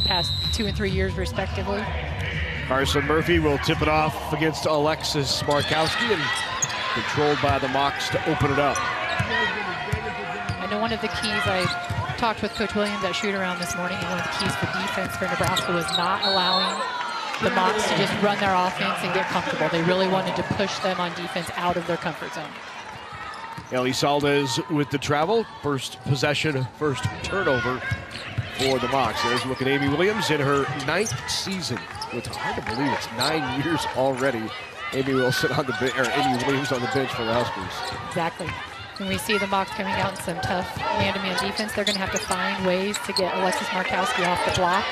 the past 2 and 3 years, respectively. Carson Murphy will tip it off against Alexis Markowski and controlled by the Mocs to open it up. I know one of the keys, I talked with Coach Williams at shoot-around this morning, and one of the keys for defense for Nebraska was not allowing the Mocs to just run their offense and get comfortable. They really wanted to push them on defense out of their comfort zone. Ellie Saldez with the travel. First possession, first turnover for the Mocs. There's a look at Amy Williams in her 9th season. It's hard to believe it's 9 years already. Amy Williams on the bench for the Huskers. Exactly. When we see the Mocs coming out in some tough man-to-man defense, they're going to have to find ways to get Alexis Markowski off the block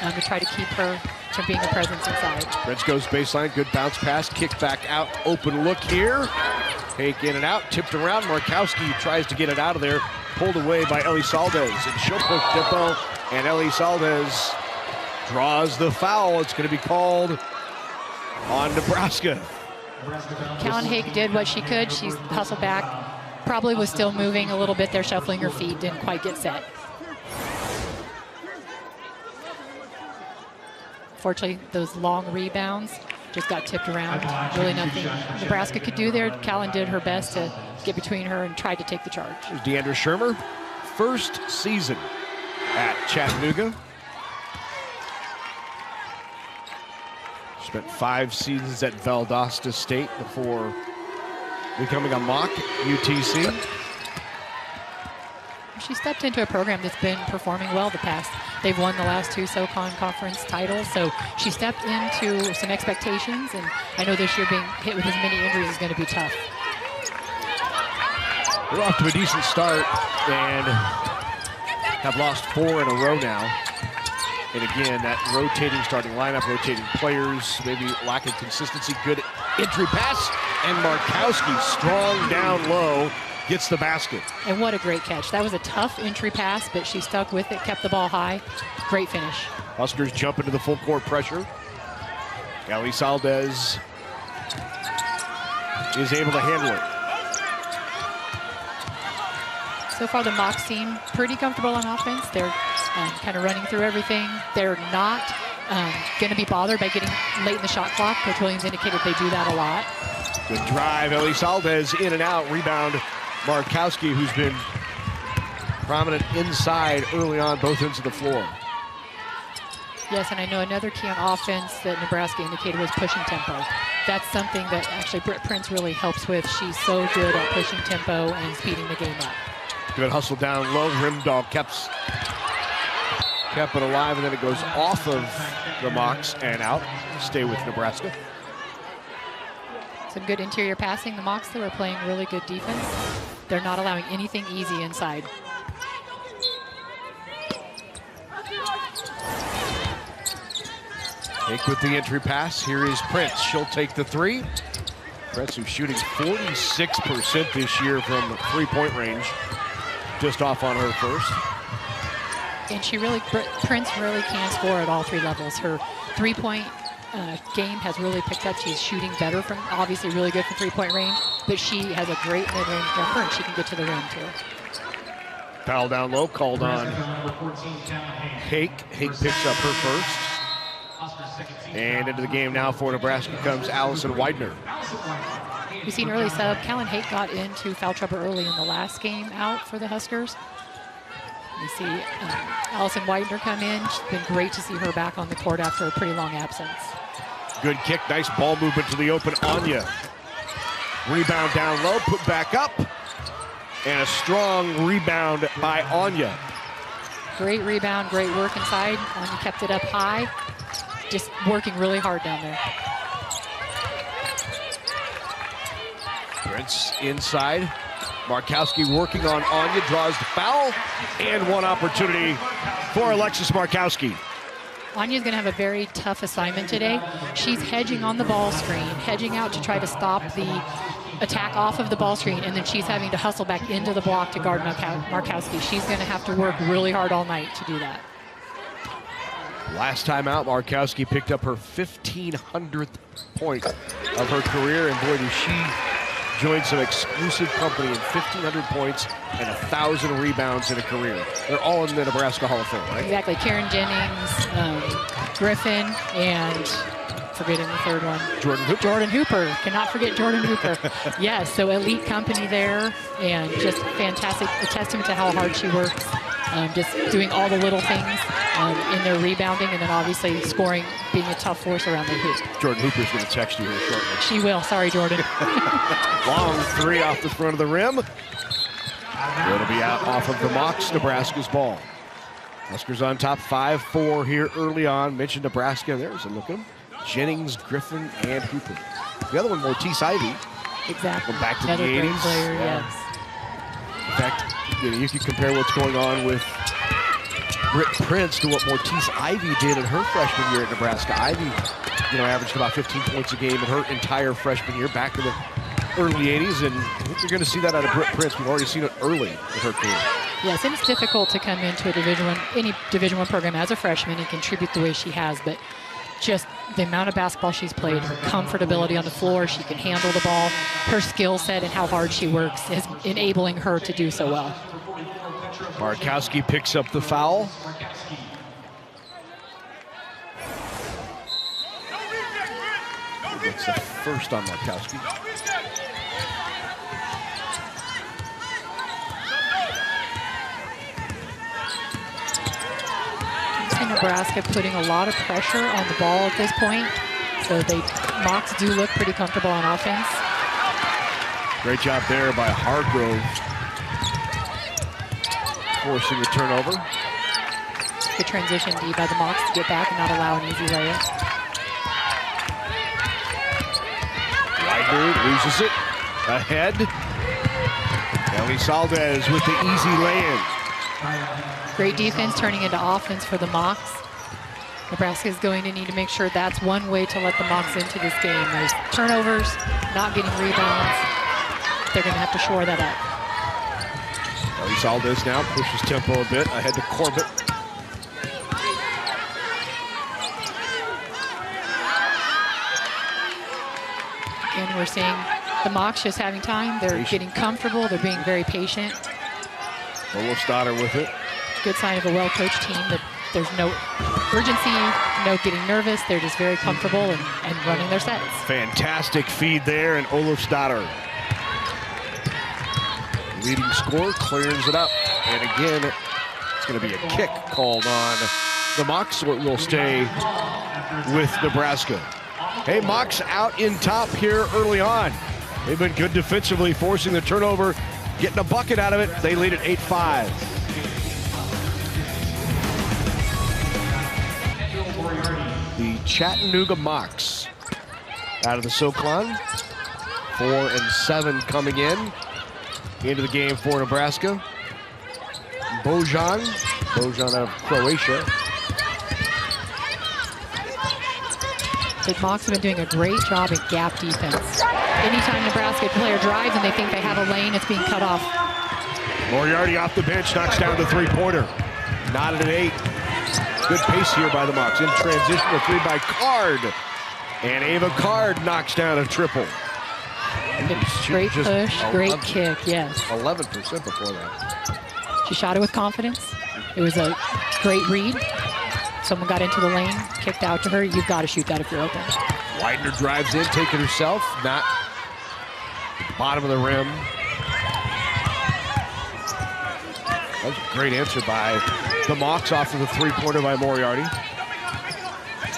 to try to keep her from being a presence inside. Prince goes baseline, good bounce pass, kick back out, open look here. Take in and out, tipped around. Markowski tries to get it out of there, pulled away by Ellie Saldez. And she'll push tempo, and Ellie Saldez draws the foul. It's going to be called on Nebraska. Callan Hake did what she could. She hustled back, probably was still moving a little bit there, shuffling her feet, didn't quite get set. Fortunately, those long rebounds just got tipped around. Really nothing Nebraska could do there. Callan did her best to get between her and tried to take the charge. Here's Deandra Shermer, first season at Chattanooga. Spent 5 seasons at Valdosta State before becoming a Mock UTC. She stepped into a program that's been performing well the past. They've won the last 2 SoCon conference titles, so she stepped into some expectations, and I know this year being hit with as many injuries is going to be tough. They're off to a decent start and have lost 4 in a row now. And again, that rotating starting lineup, rotating players, maybe lack of consistency. Good entry pass, and Markowski, strong down low, gets the basket. And what a great catch. That was a tough entry pass, but she stuck with it, kept the ball high. Great finish. Huskers jump into the full court pressure. Ellie Saldez is able to handle it. So far, the Mocs seem pretty comfortable on offense. They're kind of running through everything. They're not going to be bothered by getting late in the shot clock. Coach Williams indicated they do that a lot. Good drive, Ellie Saldez in and out. Rebound, Markowski, who's been prominent inside early on both ends of the floor. Yes, and I know another key on offense that Nebraska indicated was pushing tempo. That's something that actually Britt Prince really helps with. She's so good at pushing tempo and speeding the game up. Good hustle down low. Rimdahl kept it alive, and then it goes off of the Mocs and out. Stay with Nebraska. Some good interior passing. The Mocs, though, are playing really good defense. They're not allowing anything easy inside. Hake with the entry pass. Here is Prince. She'll take the 3. Prince, who's shooting 46% this year from three-point range. Just off on her first. And Prince really can score at all 3 levels. Her three-point game has really picked up. She's shooting better from, obviously really good from three-point range, but she has a great mid-range jumper, and she can get to the rim too. Foul down low, called on Hake. Hake picks up her first. And into the game now for Nebraska comes Allison Widener. We've seen early sub. Callan Hake got into foul trouble early in the last game out for the Huskers. You see Allison Widener come in. It's been great to see her back on the court after a pretty long absence. Good kick, nice ball movement to the open Anya. Rebound down low, put back up. And a strong rebound by Anya. Great rebound, great work inside. Anya kept it up high. Just working really hard down there. Prince inside. Markowski working on Anya, draws the foul, and one opportunity for Alexis Markowski. Anya's going to have a very tough assignment today. She's hedging on the ball screen, hedging out to try to stop the attack off of the ball screen, and then she's having to hustle back into the block to guard Markowski. She's going to have to work really hard all night to do that. Last time out, Markowski picked up her 1,500th point of her career, and boy, does she joined some exclusive company in 1,500 points and 1,000 rebounds in a career. They're all in the Nebraska Hall of Fame, right? Exactly. Karen Jennings, Griffin, and forgetting the third one. Jordan Hooper. Jordan Hooper. Cannot forget Jordan Hooper. Yes, so elite company there, and just fantastic. A testament to how hard she works. Just doing all the little things in their rebounding, and then obviously scoring, being a tough force around the hoop. Jordan Hooper's going to text you here shortly. She will. Sorry, Jordan. Long three off the front of the rim. It'll be out off of the Mocs, Nebraska's ball. Huskers on top, 5-4 here early on. Mentioned Nebraska. There's a look at them. Jennings, Griffin, and Hooper. The other one, Mortice Ivy. Exactly. Going back to Another the great 80s. player, yes. In fact, you can compare what's going on with Britt Prince to what Mortice Ivy did in her freshman year at Nebraska. Ivy, averaged about 15 points a game in her entire freshman year back in the early 80s, and I think you're going to see that out of Britt Prince. We've already seen it early in her career. Yes, and it's difficult to come into any Division I program as a freshman and contribute the way she has, but just the amount of basketball she's played, her comfortability on the floor, she can handle the ball, her skill set and how hard she works is enabling her to do so well. Markowski picks up the foul. It's the first on Markowski. Nebraska putting a lot of pressure on the ball at this point, so Mocs do look pretty comfortable on offense. Great job there by Hargrove, forcing the turnover. Good transition D by the Mocs to get back and not allow an easy layup. Widener loses it ahead. Ellie Saldez with the easy lay-in. Great defense turning into offense for the Mocs. Nebraska is going to need to make sure that's one way to let the Mocs into this game. There's turnovers, not getting rebounds. They're going to have to shore that up. Ellie Saldez now pushes tempo a bit ahead to Corbett. Again, we're seeing the Mocs just having time. They're getting comfortable. They're being very patient. Olofsdotter with it. Good sign of a well-coached team that there's no urgency, no getting nervous. They're just very comfortable and running their sets. Fantastic feed there, and Olofsdotter, leading scorer, clears it up. And again, it's going to be a kick called on the Mocs, so it will stay with Nebraska. Hey, Mocs out in top here early on. They've been good defensively, forcing the turnover, getting a bucket out of it. They lead at 8-5. The Chattanooga Mocs out of the SoClon. 4-7 coming into the game for Nebraska. Bojan out of Croatia. The Mocs have been doing a great job at gap defense. Anytime Nebraska player drives and they think they have a lane, it's being cut off. Moriarty off the bench, knocks down the three-pointer. Knotted at 8. Good pace here by the Mocs. In transition, a three by Card. And Ava Card knocks down a triple. Great push, great kick, yes. 11% before that. She shot it with confidence. It was a great read. Someone got into the lane, kicked out to her. You've got to shoot that if you're open. Widener drives in, taking herself. Not at the bottom of the rim. That was a great answer by the Mocs off of the three-pointer by Moriarty.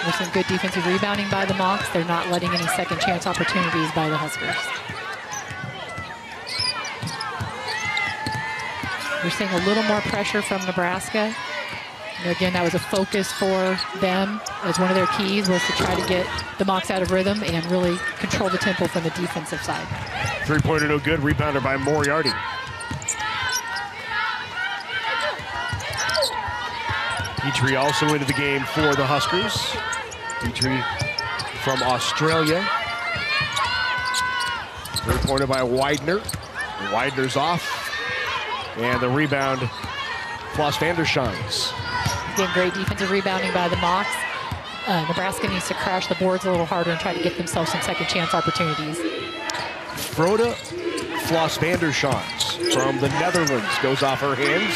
There's some good defensive rebounding by the Mocs. They're not letting any second chance opportunities by the Huskers. We're seeing a little more pressure from Nebraska. And again, that was a focus for them as one of their keys was to try to get the Mocs out of rhythm and really control the tempo from the defensive side. Three-pointer no good, rebounder by Moriarty. Petrie also into the game for the Huskers. Petrie from Australia. Three-pointer by Widener. Widener's off. And the rebound, Floss Vandershines. Again, great defensive rebounding by the Mocs. Nebraska needs to crash the boards a little harder and try to get themselves some second chance opportunities. Frode Floss Vanderschans from the Netherlands goes off her hands,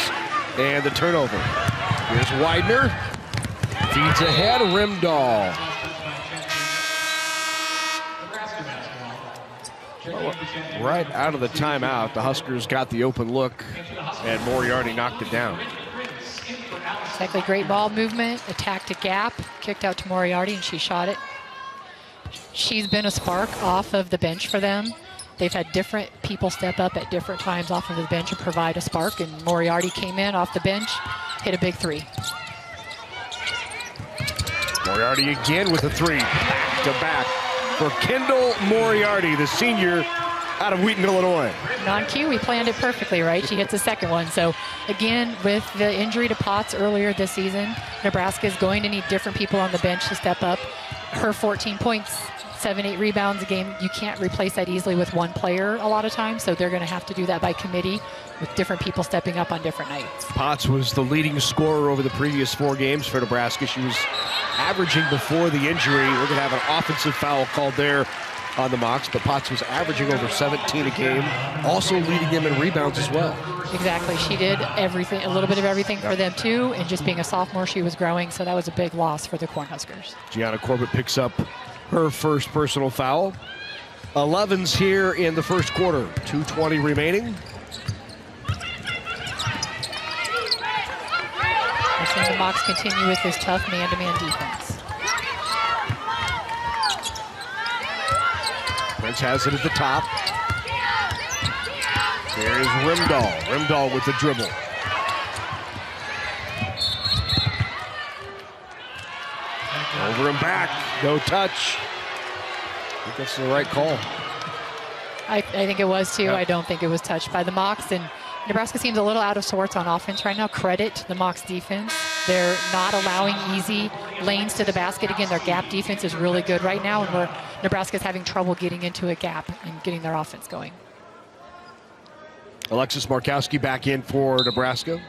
and the turnover. Here's Widener, feeds ahead, Rimdahl. Well, right out of the timeout, the Huskers got the open look, and Moriarty knocked it down. Exactly, great ball movement, attacked a gap, kicked out to Moriarty, and she shot it. She's been a spark off of the bench for them. They've had different people step up at different times off of the bench and provide a spark, and Moriarty came in off the bench, hit a big three. Moriarty again with a three, back to back for Kendall Moriarty, the senior out of Wheaton, Illinois. On cue, we planned it perfectly, right? She hits the second one. So again, with the injury to Potts earlier this season, Nebraska is going to need different people on the bench to step up. Her 14 points, 7-8 rebounds a game, you can't replace that easily with one player a lot of times, so they're going to have to do that by committee with different people stepping up on different nights. Potts was the leading scorer over the previous 4 games for Nebraska. She was averaging before the injury. We're going to have an offensive foul called there on the Mocs, but Potts was averaging over 17 a game, also leading them in rebounds as well. Exactly. She did everything, a little bit of everything for them too, and just being a sophomore, she was growing, so that was a big loss for the Cornhuskers. Gianna Corbett picks up her first personal foul. 11's here in the first quarter, 2:20 remaining. We're seeing the Mocs continue with this tough man-to-man defense. Prince has it at the top. There's Rimdahl. Rimdahl with the dribble. Over and back. No touch. I think that's the right call. I think it was too. Yep. I don't think it was touched by the Mocs. And Nebraska seems a little out of sorts on offense right now. Credit to the Mocs defense. They're not allowing easy lanes to the basket. Again, their gap defense is really good right now, and Nebraska's having trouble getting into a gap and getting their offense going. Alexis Markowski back in for Nebraska.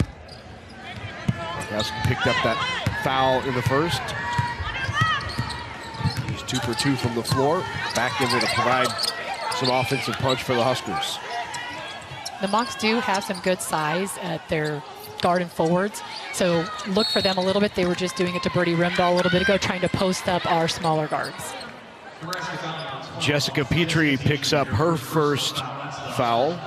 Markowski picked up that foul in the first. He's 2 for 2 from the floor. Back in there to provide some offensive punch for the Huskers. The Mocs do have some good size at their guard and forwards, so look for them a little bit. They were just doing it to Birdie Rimdahl a little bit ago, trying to post up our smaller guards. Jessica Petrie picks up her first foul.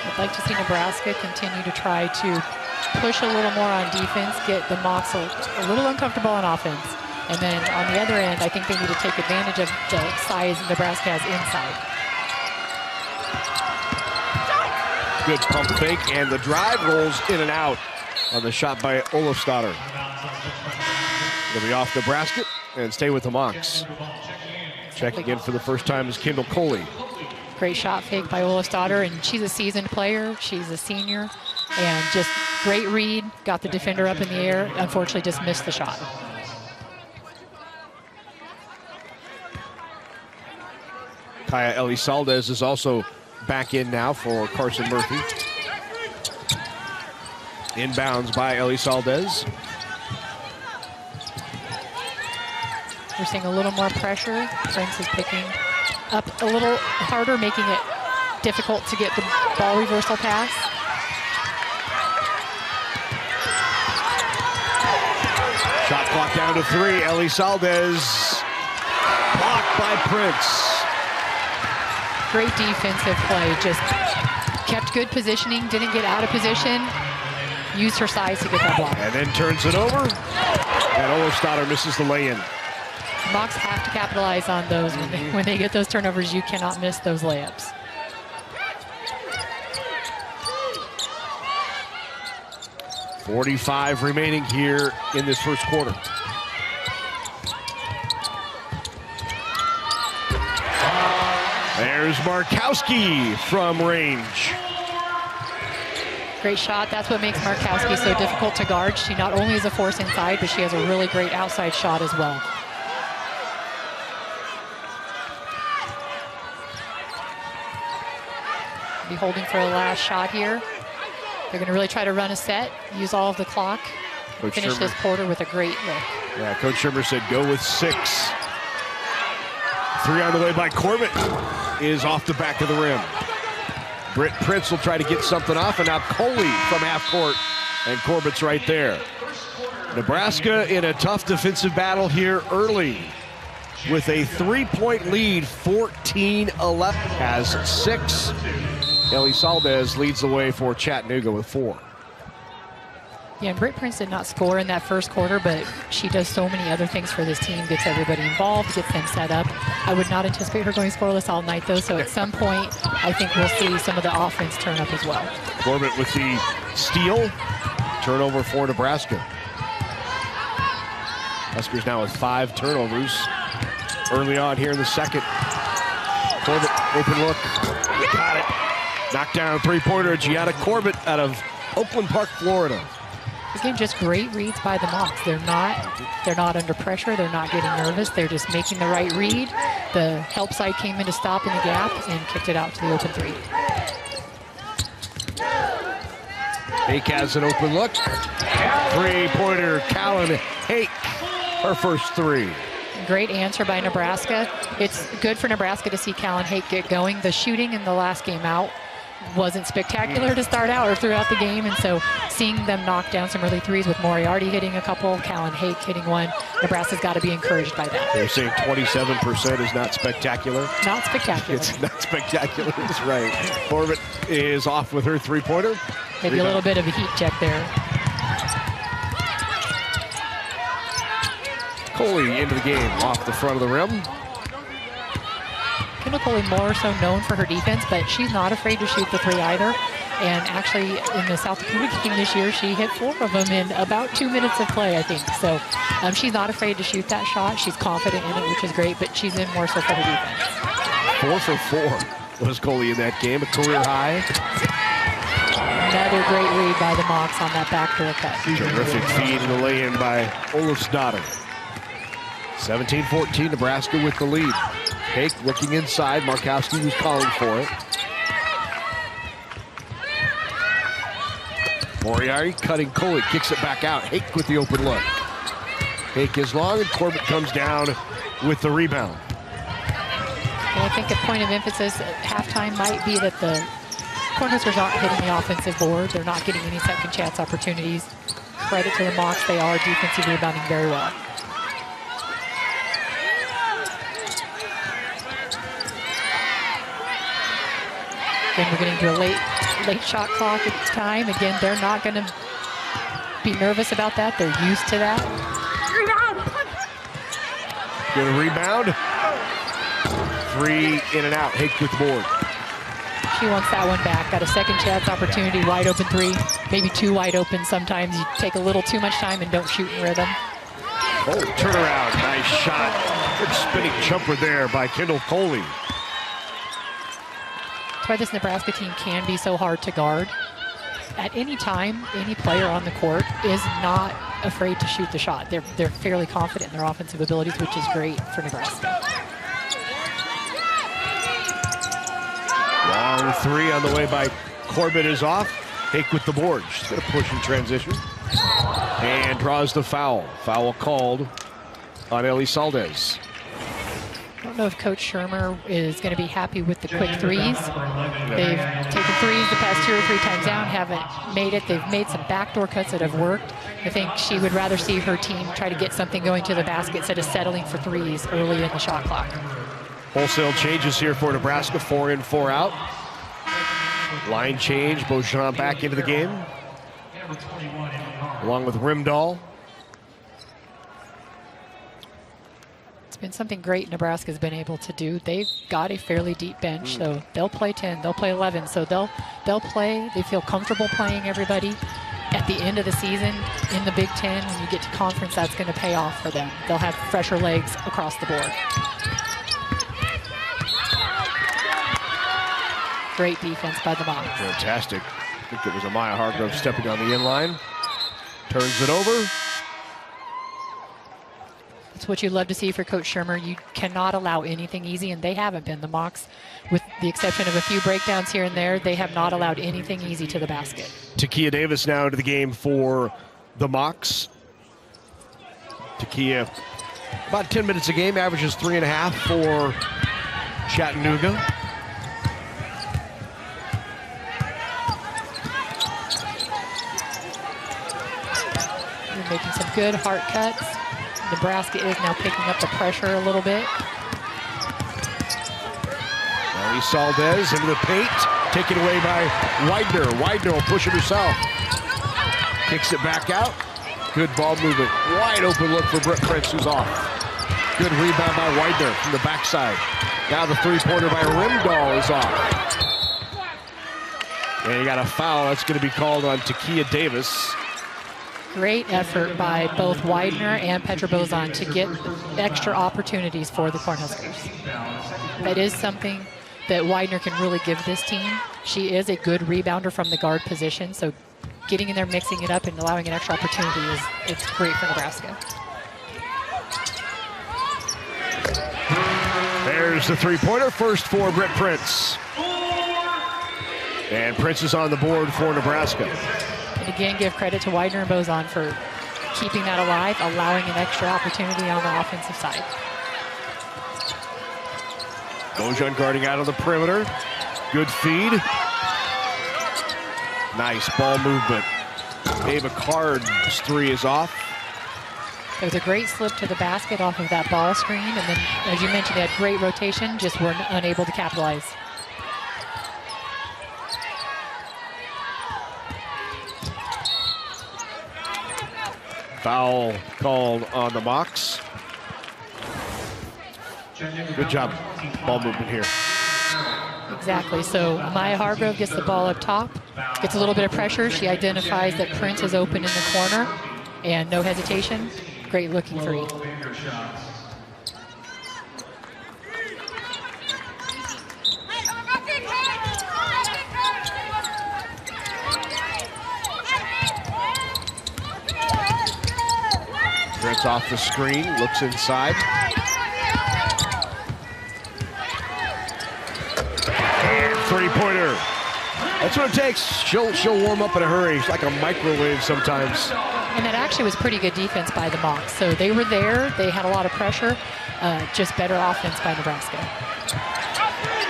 I'd like to see Nebraska continue to try to push a little more on defense, get the Mocs a little uncomfortable on offense. And then on the other end, I think they need to take advantage of the size Nebraska has inside. Good pump fake, and the drive rolls in and out on the shot by Olofsdatter. It'll be off Nebraska and stay with the Mocs. Checking in for the first time is Kendall Coley. Great shot fake by Olofsdatter, and she's a seasoned player. She's a senior, and just great read. Got the defender up in the air. Unfortunately, just missed the shot. Kaya Elizalde is also back in now for Carson Murphy. Inbounds by Elizalde. We're seeing a little more pressure. Prince is picking up a little harder, making it difficult to get the ball reversal pass. Shot clock down to 3. Elizalde blocked by Prince. Great defensive play, just kept good positioning, didn't get out of position, used her size to get that block. And then turns it over, and Olofsdatter misses the lay-in. Mocs have to capitalize on those. When they get those turnovers, you cannot miss those layups. .45 remaining here in this first quarter. There's Markowski from range. Great shot. That's what makes Markowski so difficult to guard. She not only is a force inside, but she has a really great outside shot as well. Be holding for the last shot here. They're going to really try to run a set, use all of the clock, finish this quarter with a great look. Yeah, Coach Schirmer said go with 6. 3 on the way by Corbett is off the back of the rim. Britt Prince will try to get something off, and now Coley from half court, and Corbett's right there. Nebraska in a tough defensive battle here early with a 3-point lead, 14-11. Has 6. Ellie Saldez leads the way for Chattanooga with 4. Yeah, and Britt Prince did not score in that first quarter, but she does so many other things for this team, gets everybody involved, gets them set up. I would not anticipate her going scoreless all night, though, so at some point, I think we'll see some of the offense turn up as well. Corbett with the steal. Turnover for Nebraska. Huskers now with 5 turnovers early on here in the second. Corbett, open look. Got it. Knocked down 3-pointer, Gianna Corbett out of Oakland Park, Florida. Again, just great reads by the Mocs. They're not under pressure. They're not getting nervous. They're just making the right read. The help side came in to stop in the gap and kicked it out to the open 3. Hake has an open look. 3-pointer, Callan Hake, her first 3. Great answer by Nebraska. It's good for Nebraska to see Callan Hake get going. The shooting in the last game out wasn't spectacular to start out or throughout the game, and so seeing them knock down some early 3s with Moriarty hitting a couple, Callan Hake hitting 1, Nebraska's got to be encouraged by that. They're saying 27% is not spectacular. Not spectacular. It's not spectacular, that's right. Corbett is off with her 3-pointer. Maybe a little bit of a heat check there. Coley into the game, off the front of the rim. Kendall Coley more so known for her defense, but she's not afraid to shoot the 3 either. And actually, in the South Dakota game this year, she hit 4 of them in about 2 minutes of play, I think. So she's not afraid to shoot that shot. She's confident in it, which is great, but she's in more so for her defense. 4 for 4 was Coley in that game, a career high. Another great read by the Mocs on that backdoor cut. Terrific feed and the lay-in by Olofsdottir. 17-14, Nebraska with the lead. Hake looking inside. Markowski was calling for it. Moriarty cutting Coley, kicks it back out. Hake with the open look. Hake is long, and Corbett comes down with the rebound. Well, I think a point of emphasis at halftime might be that the Cornhuskers aren't hitting the offensive board. They're not getting any second chance opportunities. Credit to the Mocs, they are defensive rebounding very well. Again, we're getting to a late shot clock at the time. Again, they're not going to be nervous about that. They're used to that. Good rebound. 3 in and out. Hake with the board. She wants that one back. Got a second chance opportunity, wide open 3, maybe 2 wide open. Sometimes you take a little too much time and don't shoot in rhythm. Oh, turnaround, nice shot. Good spinning jumper there by Kendall Coley. That's why this Nebraska team can be so hard to guard. At any time, any player on the court is not afraid to shoot the shot. They're fairly confident in their offensive abilities, which is great for Nebraska. Long 3 on the way by Corbett is off. Hake with the board. She's going to push in transition. And draws the foul. Foul called on Ellie Saldez. I don't know if Coach Schirmer is going to be happy with the quick 3s. They've taken 3s the past 2 or 3 times down, haven't made it. They've made some backdoor cuts that have worked. I think she would rather see her team try to get something going to the basket instead of settling for 3s early in the shot clock. Wholesale changes here for Nebraska, 4 in, 4 out. Line change, Beauchamp back into the game, along with Rimdahl. It's been something great Nebraska's been able to do. They've got a fairly deep bench, so they'll play 10, they'll play 11, so they'll play. They feel comfortable playing everybody. At the end of the season in the Big Ten, when you get to conference, that's going to pay off for them. They'll have fresher legs across the board. Great defense by the Mocs. Fantastic. I think it was Amaya Hargrove stepping on the inline. Turns it over. That's what you love to see for Coach Shermer. You cannot allow anything easy, and they haven't been. The Mocs, with the exception of a few breakdowns here and there, they have not allowed anything easy to the basket. Takia Davis now into the game for the Mocs. Takia, about 10 minutes a game, averages 3.5 for Chattanooga. They're making some good heart cuts. Nebraska is now picking up the pressure a little bit. Ellie Saldez into the paint, taken away by Widener. Widener will push it herself. Kicks it back out. Good ball movement. Wide open look for Britt Prince, who's off. Good rebound by Widener from the backside. Now the three-pointer by Rimdahl is off. And you got a foul. That's going to be called on Takia Davis. Great effort by both Widener and Petra Bozon to get extra opportunities for the Cornhuskers. That is something that Widener can really give this team. She is a good rebounder from the guard position, so getting in there, mixing it up, and allowing an extra opportunity it's great for Nebraska. There's the three-pointer, first for Britt Prince. And Prince is on the board for Nebraska. And again, give credit to Widener and Bozon for keeping that alive, allowing an extra opportunity on the offensive side. Bozon guarding out on the perimeter. Good feed. Nice ball movement. Ava Card's three is off. It was a great slip to the basket off of that ball screen. And then, as you mentioned, they had great rotation, just were unable to capitalize. Foul called on the Mocs. Good job, ball movement here. Exactly, so Maya Hargrove gets the ball up top, gets a little bit of pressure. She identifies that Prince is open in the corner, and no hesitation. Great looking three. Prince off the screen, looks inside. And three-pointer. That's what it takes. She'll warm up in a hurry. She's like a microwave sometimes. And that actually was pretty good defense by the Mocs. So they were there. They had a lot of pressure. Just better offense by Nebraska.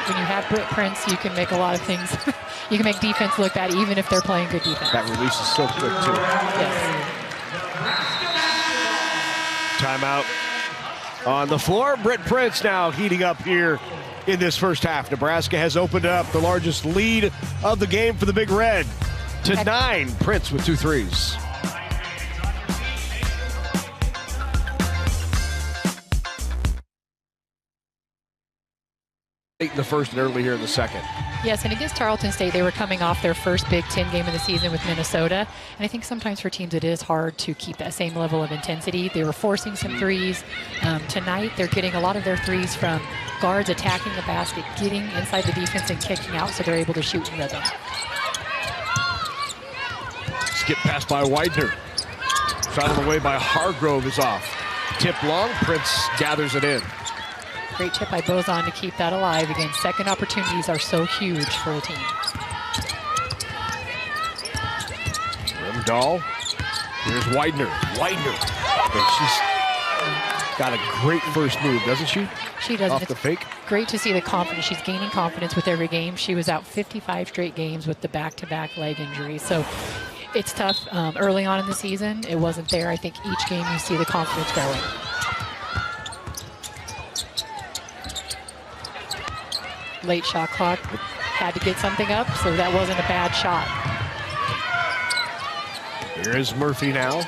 When you have Britt Prince, you can make a lot of things. You can make defense look bad even if they're playing good defense. That release is so quick, too. Yes. Timeout on the floor. Britt Prince now heating up here in this first half. Nebraska has opened up the largest lead of the game for the Big Red to 9. Prince with 2 threes. Late in the first and early here in the second. Yes, and against Tarleton State, they were coming off their first Big Ten game of the season with Minnesota. And I think sometimes for teams it is hard to keep that same level of intensity. They were forcing some threes. Tonight, they're getting a lot of their threes from guards attacking the basket, getting inside the defense and kicking out so they're able to shoot in rhythm. Skip pass by Widener. Fouled away by Hargrove is off. Tip long, Prince gathers it in. Great tip by Bozon to keep that alive. Again, second opportunities are so huge for a team. Rimdahl. Here's Widener. Widener. And she's got a great first move, doesn't she? She does. Off the fake. Great to see the confidence. She's gaining confidence with every game. She was out 55 straight games with the back-to-back leg injuries. So it's tough early on in the season. It wasn't there. I think each game you see the confidence growing. Late shot clock, had to get something up, so that wasn't a bad shot. Here is Murphy now.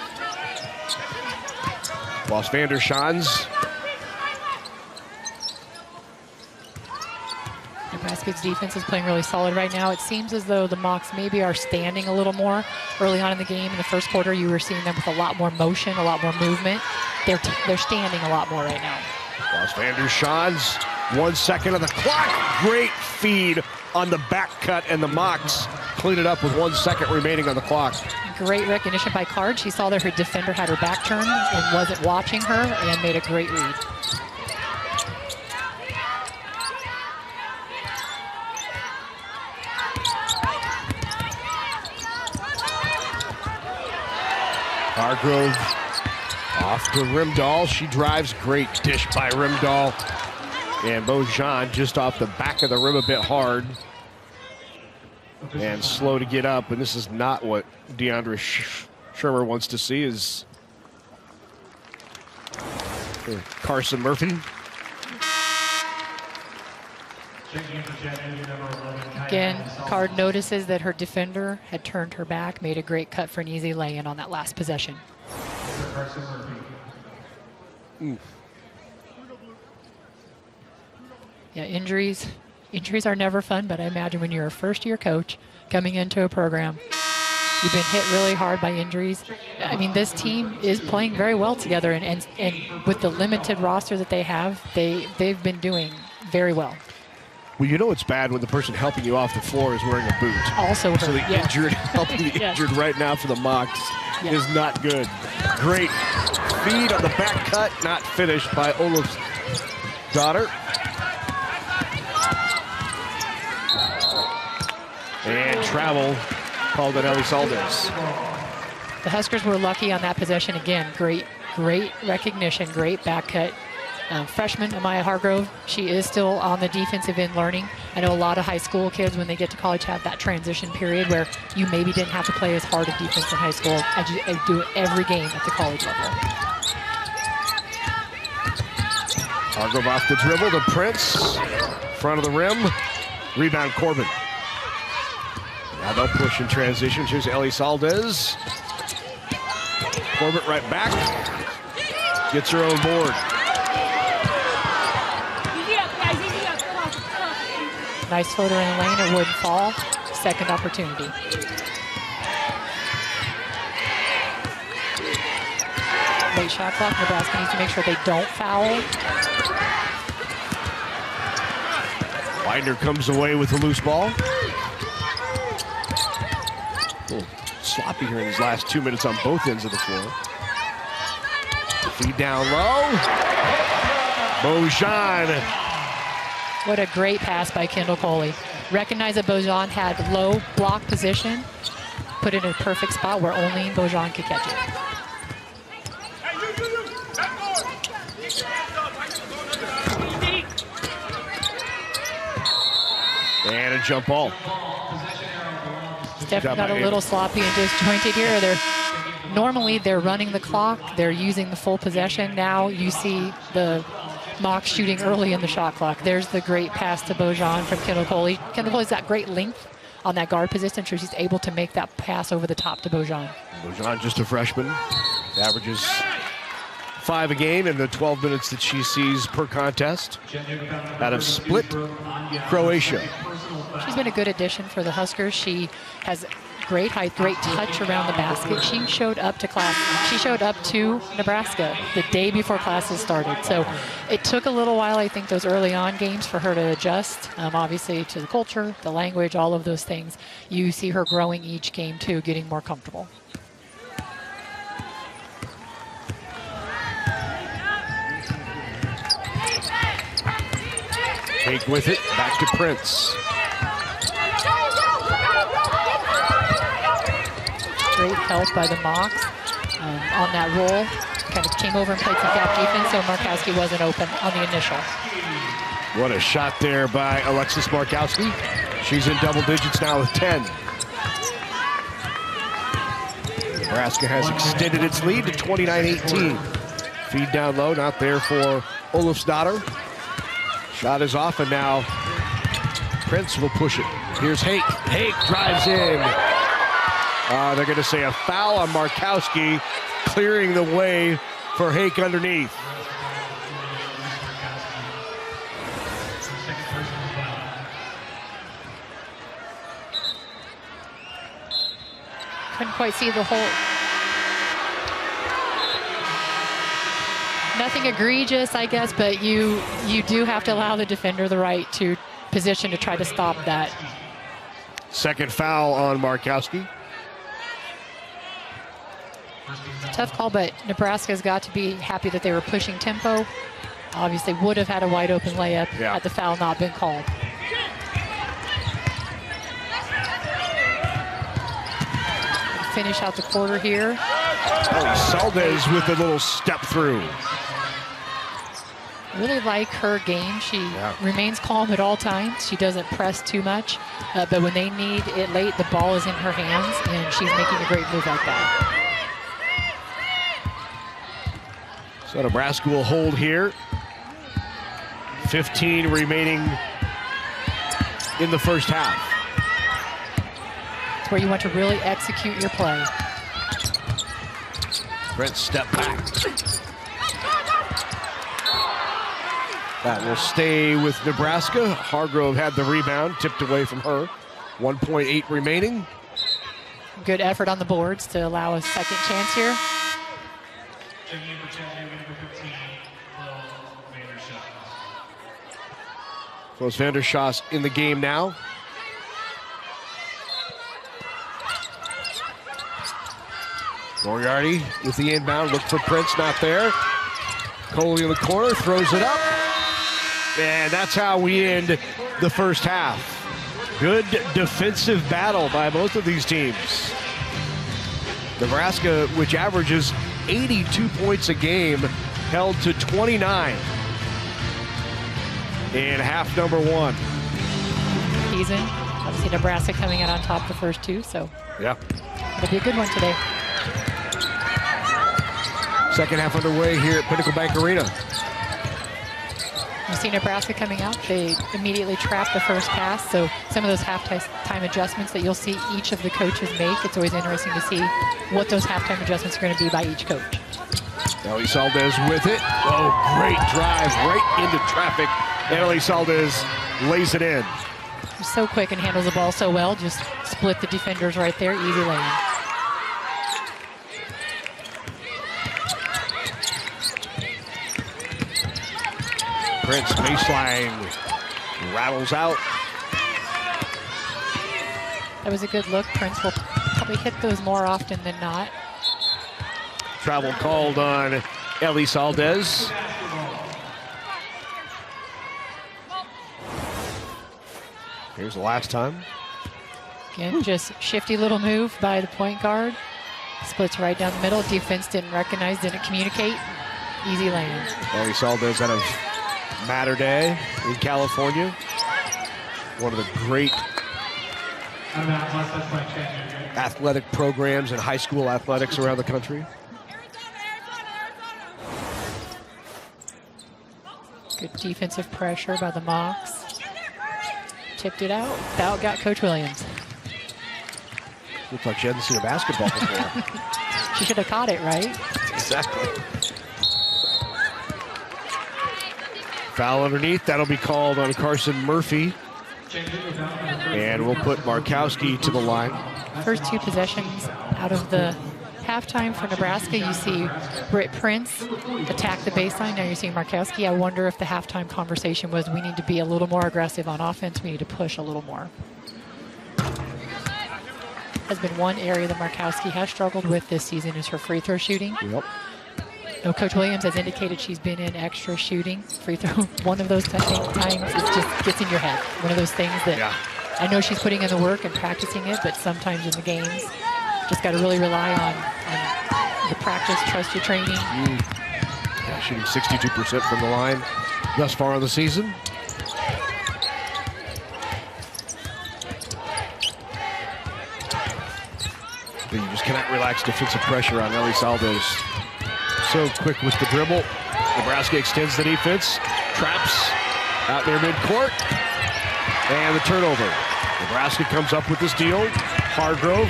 Lost Vandershans. Nebraska's defense is playing really solid right now. It seems as though the Mocs maybe are standing a little more early on in the game. In the first quarter, you were seeing them with a lot more motion, a lot more movement. They're standing a lot more right now. Lost Vandershans. 1 second on the clock. Great feed on the back cut, and the Mocs clean it up with 1 second remaining on the clock. Great recognition by Card. She saw that her defender had her back turned and wasn't watching her and made a great read. Hargrove off to Rimdahl. She drives. Great dish by Rimdahl. And Beaujean just off the back of the rim a bit hard. And slow to get up. And this is not what DeAndre Shermer wants to see, is Carson Murphy. Again, Card notices that her defender had turned her back, made a great cut for an easy lay-in on that last possession. Yeah, injuries are never fun, but I imagine when you're a first-year coach coming into a program, you've been hit really hard by injuries. I mean, this team is playing very well together, and with the limited roster that they have, they've been doing very well. Well, you know it's bad when the person helping you off the floor is wearing a boot. Also hurt, so the injured, helping the injured right now for the Mocs is not good. Great feed on the back cut, not finished by Olaf's daughter. And travel called on Ellie Saldes. The Huskers were lucky on that possession again. Great recognition, great back cut. Freshman Amaya Hargrove, she is still on the defensive end learning. I know a lot of high school kids, when they get to college, have that transition period where you maybe didn't have to play as hard of defense in high school. I do it every game at the college level. Hargrove off the dribble to Prince. Front of the rim. Rebound Corbin. Now they'll push in transition. Here's Ellie Saldes. Corbin right back. Gets her own board. Nice floater in the lane, it wouldn't fall. Second opportunity. Late shot clock, Nebraska needs to make sure they don't foul. Winder comes away with the loose ball. A little sloppy here in these last 2 minutes on both ends of the floor. Feed down low. Beaujean. What a great pass by Kendall Coley. Recognize that Beaujean had low block position, put it in a perfect spot where only Beaujean could catch it. And a jump ball. Definitely got a little sloppy and disjointed here. Normally they're running the clock, they're using the full possession. Now you see the Mocs shooting early in the shot clock. There's the great pass to Beaujean from Kendall Coley. Kendall Coley's got great length on that guard position, so she's able to make that pass over the top to Beaujean. Beaujean, just a freshman, averages 5 a game in the 12 minutes that she sees per contest out of Split, Croatia. She's been a good addition for the Huskers. She has great height, great touch around the basket. She showed up to class. She showed up to Nebraska the day before classes started. So it took a little while, I think, those early on games for her to adjust, obviously, to the culture, the language, all of those things. You see her growing each game, too, getting more comfortable. Take with it, back to Prince. Great help by the Mocs on that roll. Kind of came over and played some gap defense, so Markowski wasn't open on the initial. What a shot there by Alexis Markowski. She's in double digits now with 10. Nebraska has extended its lead to 29-18. Feed down low, not there for Olafsdotter. Shot is off, and now Prince will push it. Here's Hake. Hake drives in. They're going to say a foul on Markowski, clearing the way for Hake underneath. Couldn't quite see the whole. Nothing egregious, I guess, but you do have to allow the defender the right to position to try to stop that. Second foul on Markowski. Tough call, but Nebraska's got to be happy that they were pushing tempo. Obviously would have had a wide open layup had the foul not been called. Finish out the quarter here. Saldes with a little step through. Really like her game. She remains calm at all times. She doesn't press too much, but when they need it late, the ball is in her hands, and she's making a great move like that. So Nebraska will hold here. 15 remaining in the first half. It's where you want to really execute your play. Brent step back. That will stay with Nebraska. Hargrove had the rebound, tipped away from her. 1.8 remaining. Good effort on the boards to allow a second chance here. Close Vandershaws in the game now. Moriarty with the inbound, look for Prince, not there. Coley in the corner, throws it up. And that's how we end the first half. Good defensive battle by both of these teams. Nebraska, which averages 82 points a game, held to 29 in half number one. Season, obviously Nebraska coming out on top the first two, so it'll be a good one today. Second half underway here at Pinnacle Bank Arena. You see Nebraska coming out, they immediately trap the first pass, so some of those halftime adjustments that you'll see each of the coaches make, it's always interesting to see what those halftime adjustments are going to be by each coach. Ellie Saldes with it. Oh, great drive right into traffic. Ellie Saldes lays it in. She's so quick and handles the ball so well, just split the defenders right there, easy lane. Prince baseline rattles out. That was a good look. Prince will probably hit those more often than not. Travel called on Ellie Saldes. Here's the last time. Again, just shifty little move by the point guard. Splits right down the middle. Defense didn't recognize, didn't communicate. Easy lane. Ellie Saldes out of Mater Day in California. One of the great athletic programs and high school athletics around the country. Good defensive pressure by the Mocs. Tipped it out. Foul got Coach Williams. Looks like she hasn't seen a basketball before. She should have caught it, right? Exactly. Foul underneath. That'll be called on Carson Murphy. And we'll put Markowski to the line. First two possessions out of the halftime for Nebraska, you see Britt Prince attack the baseline. Now you're seeing Markowski. I wonder if the halftime conversation was we need to be a little more aggressive on offense. We need to push a little more. Has been one area that Markowski has struggled with this season is her free throw shooting. Yep. No, Coach Williams has indicated she's been in extra shooting. Free throw, one of those times it just gets in your head. One of those things that I know she's putting in the work and practicing it, but sometimes in the games, just got to really rely on the practice, trust your training. Yeah, shooting 62% from the line thus far in the season. But you just cannot relax defensive pressure on Ellie Saldes. So quick with the dribble. Nebraska extends the defense, traps out near midcourt, and the turnover. Nebraska comes up with the steal. Hargrove.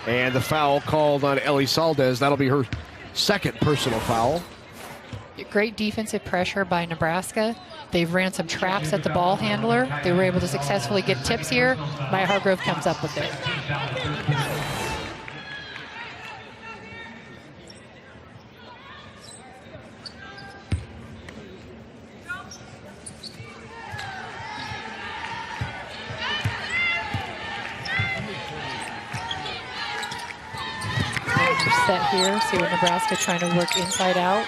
And the foul called on Ellie Saldes. That'll be her second personal foul. Great defensive pressure by Nebraska. They've ran some traps at the ball handler. They were able to successfully get tips here. Maya Hargrove comes up with it. set here. See what Nebraska trying to work inside out.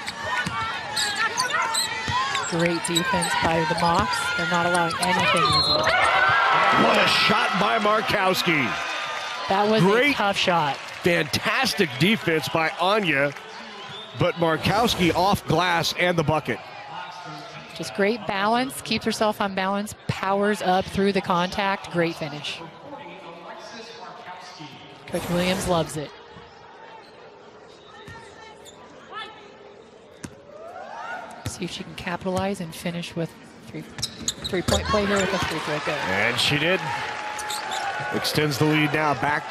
Great defense by the Mocs. They're not allowing anything easy. What a shot by Markowski. That was a tough shot. Fantastic defense by Anya, but Markowski off glass and the bucket. Just great balance, keeps herself on balance, powers up through the contact. Great finish. Coach Williams loves it. See if she can capitalize and finish with three-point play here with a free throw. Good. And she did. Extends the lead now back.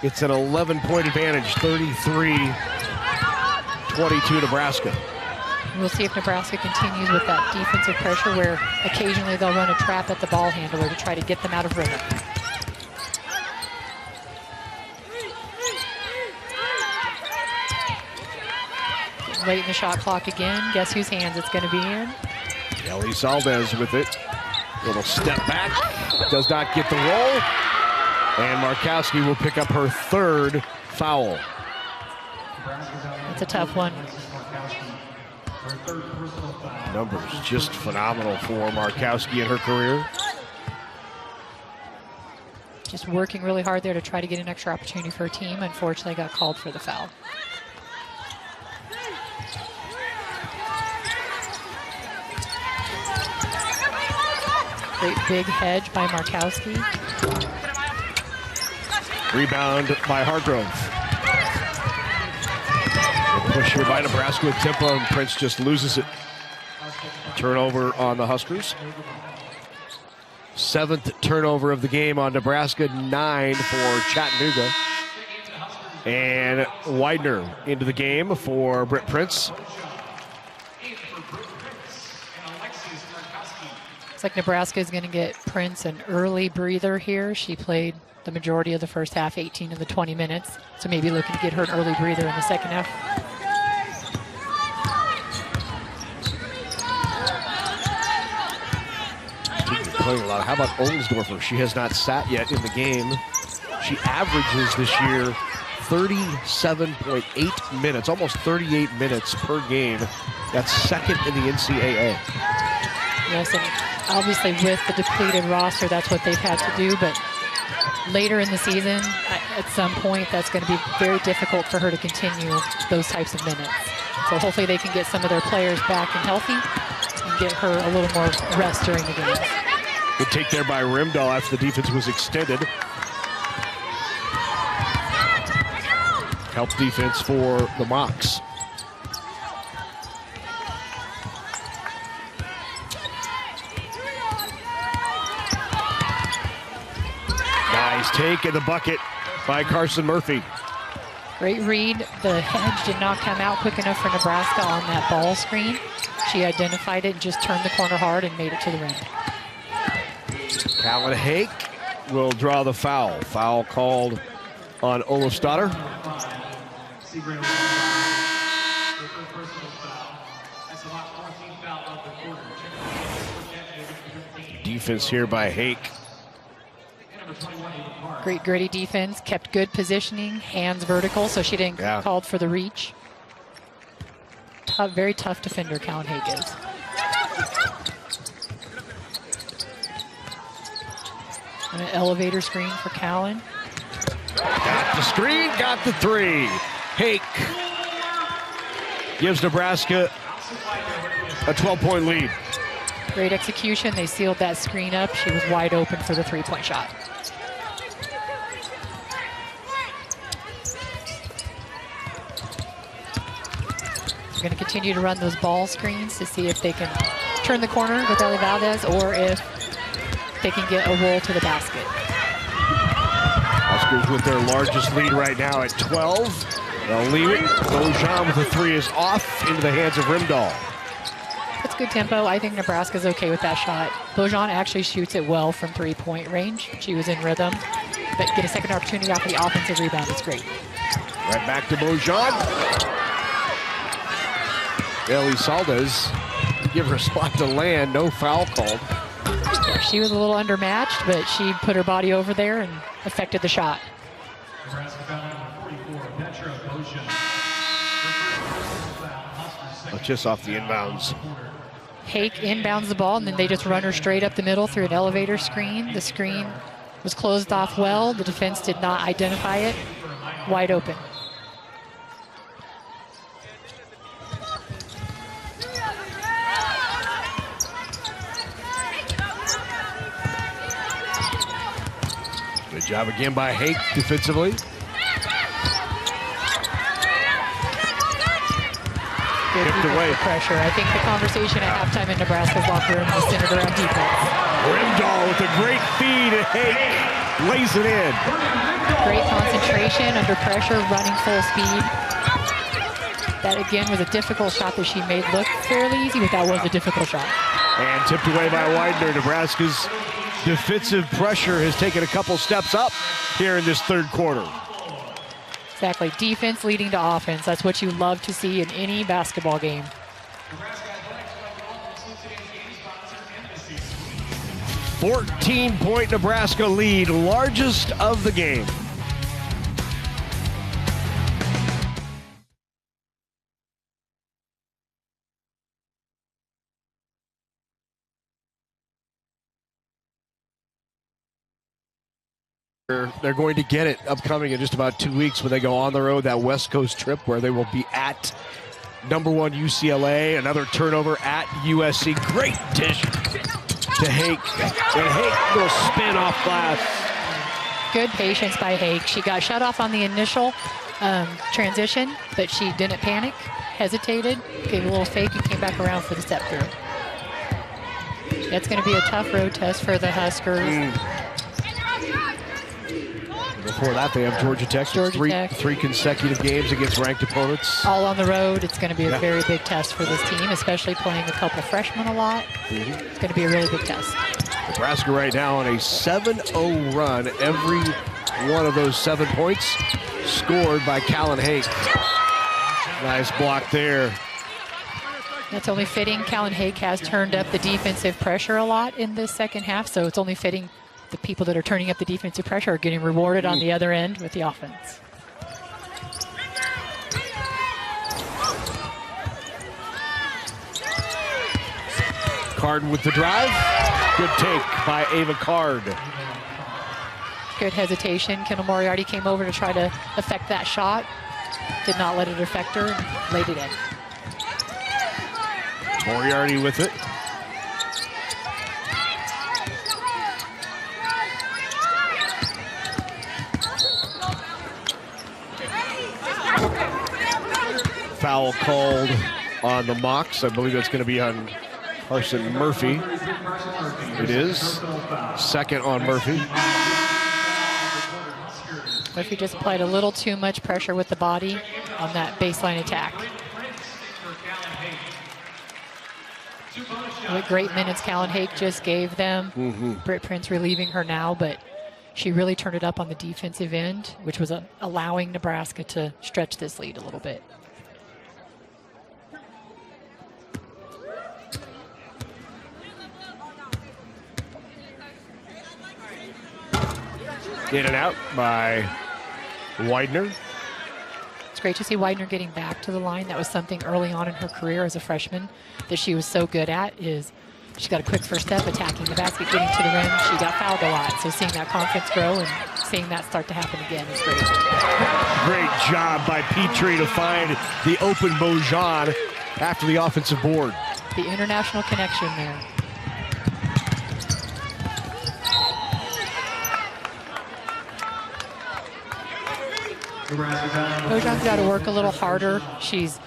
It's an 11-point advantage, 33-22 Nebraska. We'll see if Nebraska continues with that defensive pressure where occasionally they'll run a trap at the ball handler to try to get them out of rhythm. Late in the shot clock again. Guess whose hands it's going to be in? Ellie Saldes with it. Little step back. Does not get the roll. And Markowski will pick up her third foul. It's a tough one. Numbers just phenomenal for Markowski in her career. Just working really hard there to try to get an extra opportunity for her team. Unfortunately, got called for the foul. Great big hedge by Markowski. Rebound by Hargrove. Good push here by Nebraska with tempo, and Prince just loses it. Turnover on the Huskers. 7th turnover of the game on Nebraska, 9 for Chattanooga. And Widener into the game for Britt Prince. Looks like Nebraska is going to get Prince an early breather here. She played the majority of the first half, 18 of the 20 minutes. So maybe looking to get her an early breather in the second half. Playing a lot. How about Olsdorfer? She has not sat yet in the game. She averages this year 37.8 minutes, almost 38 minutes per game. That's second in the NCAA. Yes, and obviously with the depleted roster, that's what they've had to do. But later in the season, at some point, that's going to be very difficult for her to continue those types of minutes. So hopefully they can get some of their players back and healthy and get her a little more rest during the game. Good take there by Rimdahl after the defense was extended. Help defense for the Mocs. Nice take in the bucket by Carson Murphy. Great read. The hedge did not come out quick enough for Nebraska on that ball screen. She identified it and just turned the corner hard and made it to the rim. Callan Hake will draw the foul. Foul called on Olofsdottir. Defense here by Hake. Great gritty defense, kept good positioning, hands vertical, so she didn't get called for the reach. Tough, very tough defender, Callan Hake is. And an elevator screen for Callan. Got the screen, got the three. Hake gives Nebraska a 12-point lead. Great execution. They sealed that screen up. She was wide open for the three-point shot. We're going to continue to run those ball screens to see if they can turn the corner with Ellie Valdez or if they can get a roll to the basket. Huskers with their largest lead right now at 12. They'll leave it. Beaujean with the three is off into the hands of Rimdahl. That's good tempo. I think Nebraska's okay with that shot. Beaujean actually shoots it well from three-point range. She was in rhythm. But get a second opportunity off the offensive rebound. It's great. Right back to Beaujean. Ellie Saldes give her a spot to land. No foul called. She was a little undermatched, but she put her body over there and affected the shot. Just off the inbounds. Hake inbounds the ball, and then they just run her straight up the middle through an elevator screen. The screen was closed off well. The defense did not identify it. Wide open. Good job again by Hake defensively. Tipped away. Pressure. I think the conversation at halftime in Nebraska's locker room was centered around defense. Rimdahl with a great feed, and Hake lays it in. Great concentration under pressure, running full speed. That again was a difficult shot that she made look fairly easy, but that was a difficult shot. And tipped away by Widener. Nebraska's defensive pressure has taken a couple steps up here in this third quarter. Exactly. Defense leading to offense. That's what you love to see in any basketball game. $14-point Nebraska lead, largest of the game. They're going to get it upcoming in just about 2 weeks when they go on the road, that West Coast trip where they will be at #1 UCLA, another turnover at USC. Great dish to Hake, and Hake will spin off glass. Good patience by Hake. She got shut off on the initial transition, but she didn't panic, hesitated, gave a little fake, and came back around for the step through. That's going to be a tough road test for the Huskers. Before that, they have Georgia Tech. Three consecutive games against ranked opponents. All on the road. It's going to be a very big test for this team, especially playing a couple freshmen a lot. It's going to be a really big test. Nebraska right now on a 7-0 run. Every one of those 7 points scored by Callan Hake. Nice block there. That's only fitting. Callan Hake has turned up the defensive pressure a lot in this second half, so it's only fitting the people that are turning up the defensive pressure are getting rewarded on the other end with the offense. Card with the drive. Good take by Ava Card. Good hesitation. Kendall Moriarty came over to try to affect that shot. Did not let it affect her and laid it in. Moriarty with it. Foul called on the Mocs. I believe that's going to be on Carson Murphy. It is. Second on Murphy. Murphy just applied a little too much pressure with the body on that baseline attack. What great minutes Callan Hake just gave them. Britt Prince relieving her now, but she really turned it up on the defensive end, which was allowing Nebraska to stretch this lead a little bit. In and out by Widener. It's great to see Widener getting back to the line. That was something early on in her career as a freshman that she was so good at. Is she got a quick first step, attacking the basket, getting to the rim. She got fouled a lot. So seeing that confidence grow and seeing that start to happen again is great. Great job by Petrie to find the open Bojan after the offensive board. The international connection there. Bojan's got to work a little harder. She's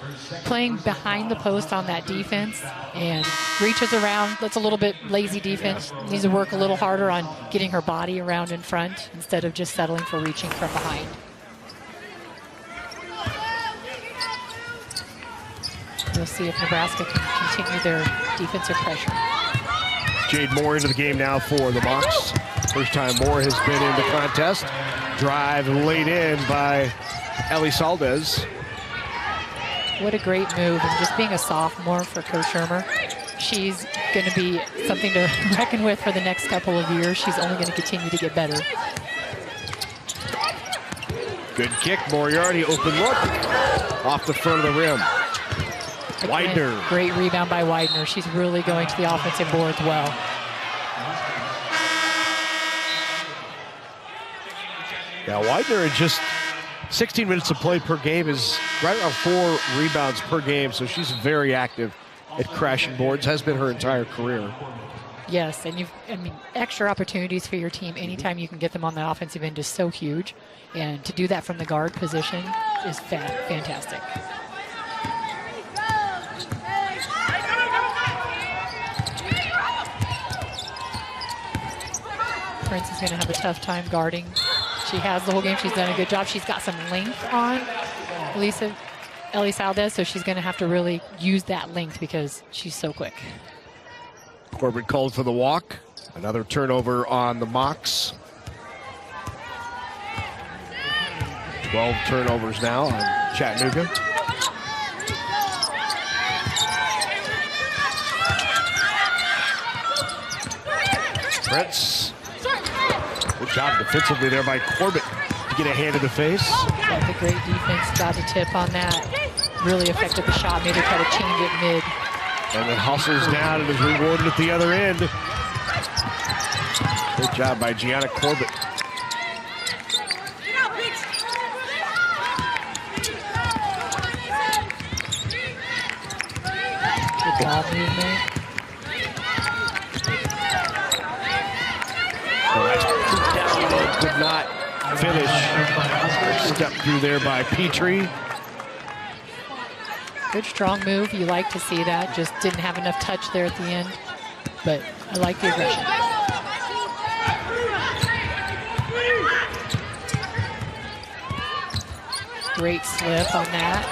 playing behind the post on that defense and reaches around. That's a little bit lazy defense. Needs to work a little harder on getting her body around in front instead of just settling for reaching from behind. We'll see if Nebraska can continue their defensive pressure. Jade Moore into the game now for the Mocs. First time Moore has been in the contest. Drive laid in by Ellie Saldes. What a great move, and just being a sophomore for Coach Shermer. She's going to be something to reckon with for the next couple of years. She's only going to continue to get better. Good kick, Moriarty, open look. Off the front of the rim. Widener. Great rebound by Widener. She's really going to the offensive boards well. Yeah, Widener in just 16 minutes of play per game is right around 4 rebounds per game, so she's very active at crashing boards, has been her entire career. Yes, and extra opportunities for your team anytime you can get them on the offensive end is so huge. And to do that from the guard position is fantastic. Prince is going to have a tough time guarding. She has the whole game. She's done a good job. She's got some length on Ellie Saldez, so she's going to have to really use that length because she's so quick. Corbett called for the walk. Another turnover on the Mocs. 12 turnovers now on Chattanooga. Prince. Good job defensively there by Corbett to get a hand in the face. Yeah, the great defense got a tip on that. Really affected the shot, made her try to change it mid. And then hustles down and is rewarded at the other end. Good job by Gianna Corbett. Good ball movement. Down low, could not finish. Step through there by Petrie. Good strong move. You like to see that. Just didn't have enough touch there at the end. But I like the aggression. Great slip on that.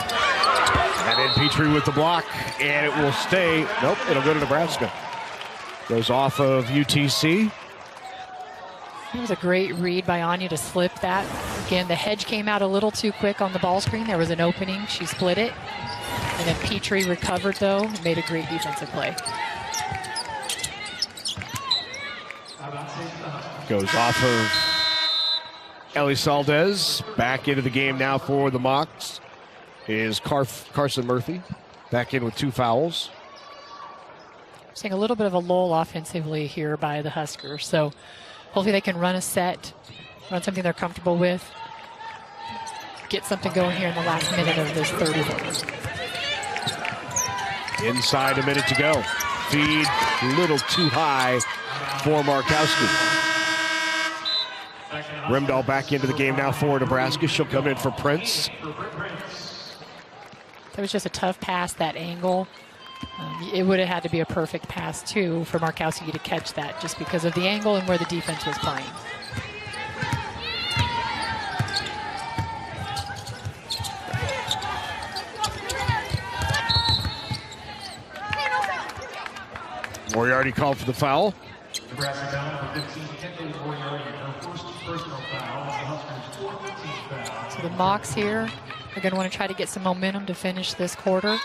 And then Petrie with the block, and it will stay. Nope, it'll go to Nebraska. Goes off of UTC. It was a great read by Anya to slip that. Again, the hedge came out a little too quick on the ball screen. There was an opening. She split it. And then Petrie recovered, though, and made a great defensive play. Goes off of Ellie Saldez. Back into the game now for the Mocs is Carson Murphy. Back in with 2 fouls. Seeing a little bit of a lull offensively here by the Huskers. So hopefully they can run a set, run something they're comfortable with, get something going here in the last minute of this 30 minutes. Inside a minute to go. Feed a little too high for Markowski. Rimdahl back into the game now for Nebraska. She'll come in for Prince. That was just a tough pass, that angle. It would have had to be a perfect pass, too, for Markowski to catch that just because of the angle and where the defense was playing. Moriarty called for the foul. Nebraska down for 15. Moriarty, her first personal foul. The Huskers' 14th foul. So the Mocs here are going to want to try to get some momentum to finish this quarter.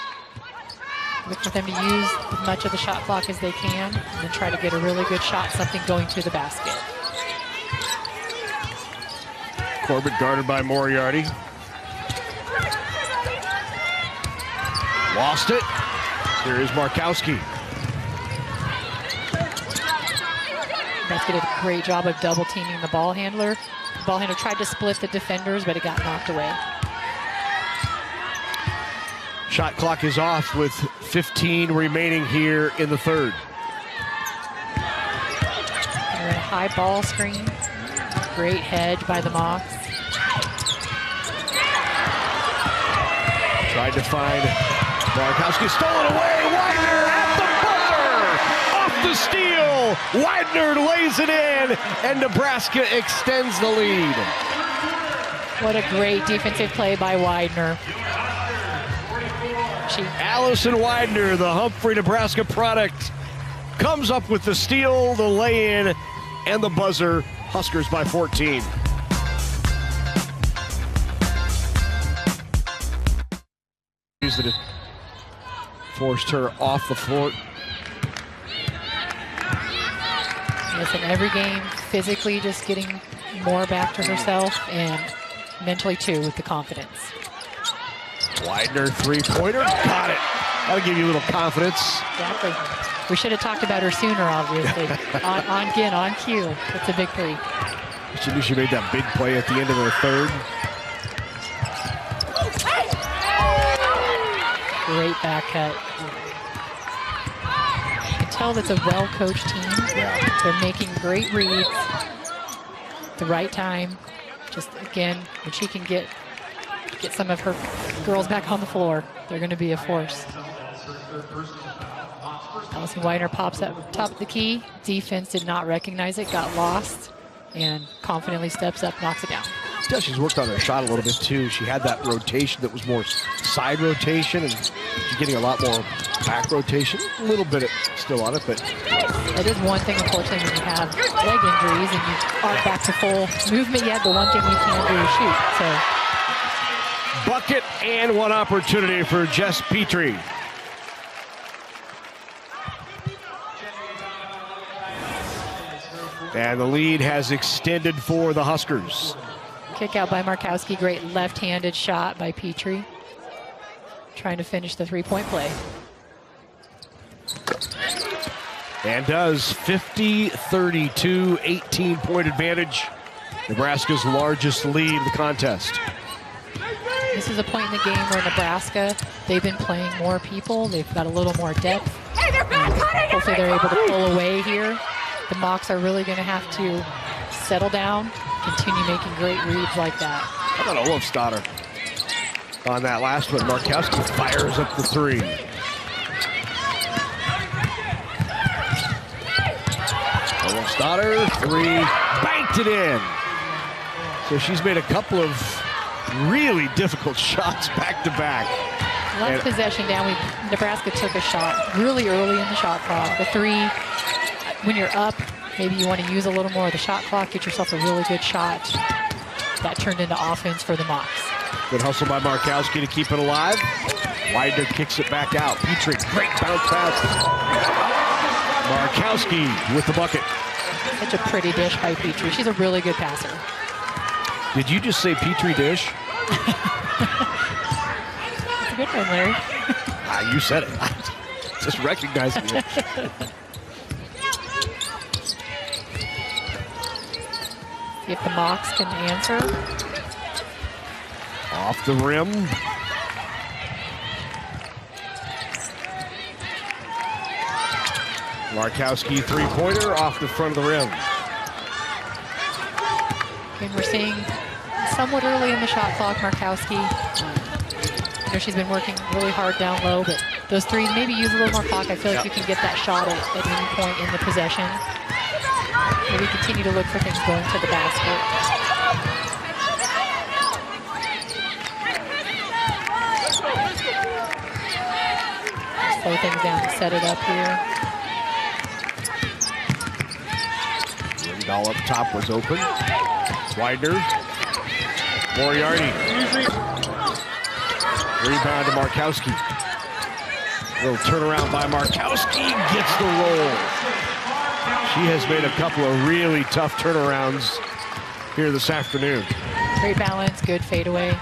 Look for them to use as much of the shot clock as they can and then try to get a really good shot, something going to the basket. Corbett guarded by Moriarty. Lost it. Here is Markowski. Nebraska did a great job of double teaming the ball handler. The ball handler tried to split the defenders, but it got knocked away. Shot clock is off with 15 remaining here in the third. They're in a high ball screen. Great hedge by the Mocs. Tried to find Markowski, stolen away. Widener at the buzzer, off the steal. Widener lays it in, and Nebraska extends the lead. What a great defensive play by Widener. Allison Widener, the Humphrey, Nebraska product, comes up with the steal, the lay-in, and the buzzer. Huskers by 14. That it forced her off the floor. Listen, every game physically just getting more back to herself, and mentally too, with the confidence. Widener three-pointer, got it. That'll give you a little confidence. Exactly. We should have talked about her sooner, obviously. on cue. It's a big three. She knew she made that big play at the end of the third. Great back cut. You can tell that's a well-coached team. Yeah. They're making great reads at the right time. Just, again, when she can get some of her girls back on the floor, they're going to be a force. Allison Widener pops up top of the key. Defense did not recognize it, got lost, and confidently steps up, knocks it down. Still, she's worked on her shot a little bit too. She had that rotation that was more side rotation, and she's getting a lot more back rotation. A little bit still on it, but that is one thing, unfortunately, when you have leg injuries and you aren't back to full movement yet. The one thing you can do is shoot. So, bucket and one opportunity for Jess Petrie. And the lead has extended for the Huskers. Kick out by Markowski. Great left-handed shot by Petrie. Trying to finish the three-point play. And does 50-32, 18-point advantage. Nebraska's largest lead of the contest. This is a point in the game where Nebraska, they've been playing more people. They've got a little more depth. Hopefully they're able to pull away here. The Mocs are really going to have to settle down, continue making great reads like that. How about Olofsdotter on that last one? Markowski fires up the three. Olofsdotter, three, banked it in. So she's made a couple of really difficult shots back to back. Last possession down, Nebraska took a shot really early in the shot clock. The three, when you're up, maybe you want to use a little more of the shot clock, get yourself a really good shot. That turned into offense for the Mocs. Good hustle by Markowski to keep it alive. Widener kicks it back out. Petrie, great bounce pass. Markowski with the bucket. Such a pretty dish by Petrie. She's a really good passer. Did you just say Petrie dish? That's a good one, Larry. You said it. Just recognizing it. See if the Mocs can answer. Off the rim. Markowski three-pointer off the front of the rim. And we're seeing somewhat early in the shot clock, Markowski. You know, she's been working really hard down low, but those threes, maybe use a little more clock. I feel like you can get that shot at any point in the possession. Maybe continue to look for things going to the basket. Slow things down and set it up here. Ringdahl up top was open. Widener. Moriarty. Rebound to Markowski. Little turnaround by Markowski. Gets the roll. She has made a couple of really tough turnarounds here this afternoon. Great balance, good fadeaway.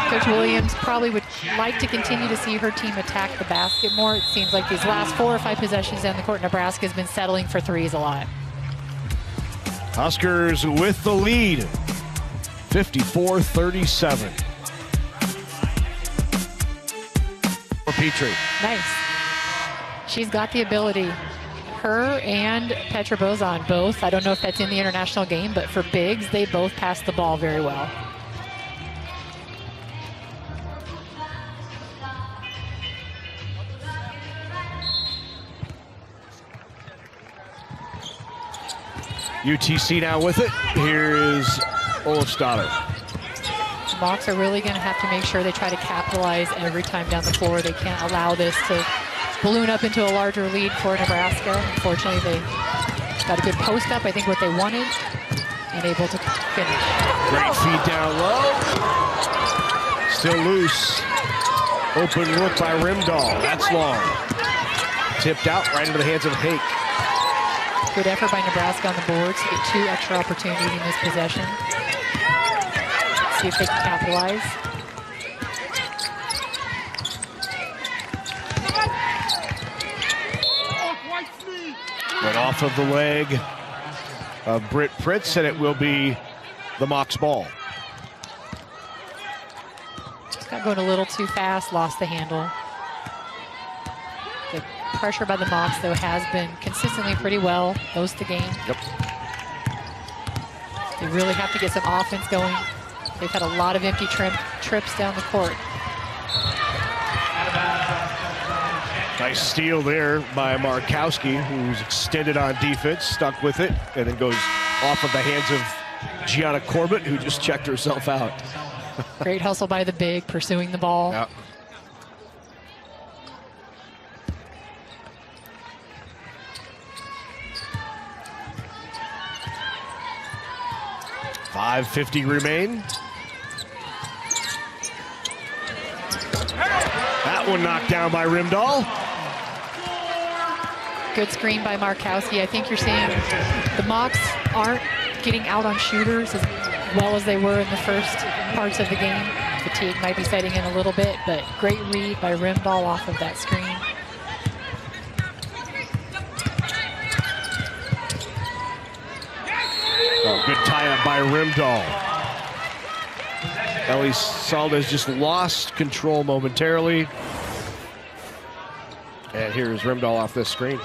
Coach Williams probably would like to continue to see her team attack the basket more. It seems like these last 4 or 5 possessions down the court, Nebraska has been settling for threes a lot. Huskers with the lead, 54-37. For Petrie. Nice. She's got the ability. Her and Petra Bozan both, I don't know if that's in the international game, but for bigs, they both pass the ball very well. UTC now with it. Here is Olofsdotter. The Mocs are really going to have to make sure they try to capitalize every time down the floor. They can't allow this to balloon up into a larger lead for Nebraska. Unfortunately, they got a good post up, I think what they wanted, and able to finish. Great feed down low. Still loose. Open look by Rimdahl. That's long. Tipped out right into the hands of Hake. Good effort by Nebraska on the boards to get 2 extra opportunities in this possession. See if they can capitalize. But off of the leg of Britt Pritz, and it will be the Mocs ball. Just got going a little too fast, lost the handle. The pressure by the Mocs, though, has been consistently pretty well most of the game. Yep. They really have to get some offense going. They've had a lot of empty trips down the court. Nice steal there by Markowski, who's extended on defense, stuck with it, and then goes off of the hands of Gianna Corbett, who just checked herself out. Great hustle by the big, pursuing the ball. Yep. .550 remain. That one knocked down by Rimdahl. Good screen by Markowski. I think you're seeing the Mocs aren't getting out on shooters as well as they were in the first parts of the game. Fatigue might be setting in a little bit, but great read by Rimdahl off of that screen. Oh, good tie-up by Rimdahl. Ellie Saldes just lost control momentarily. And here's Rimdahl off this screen.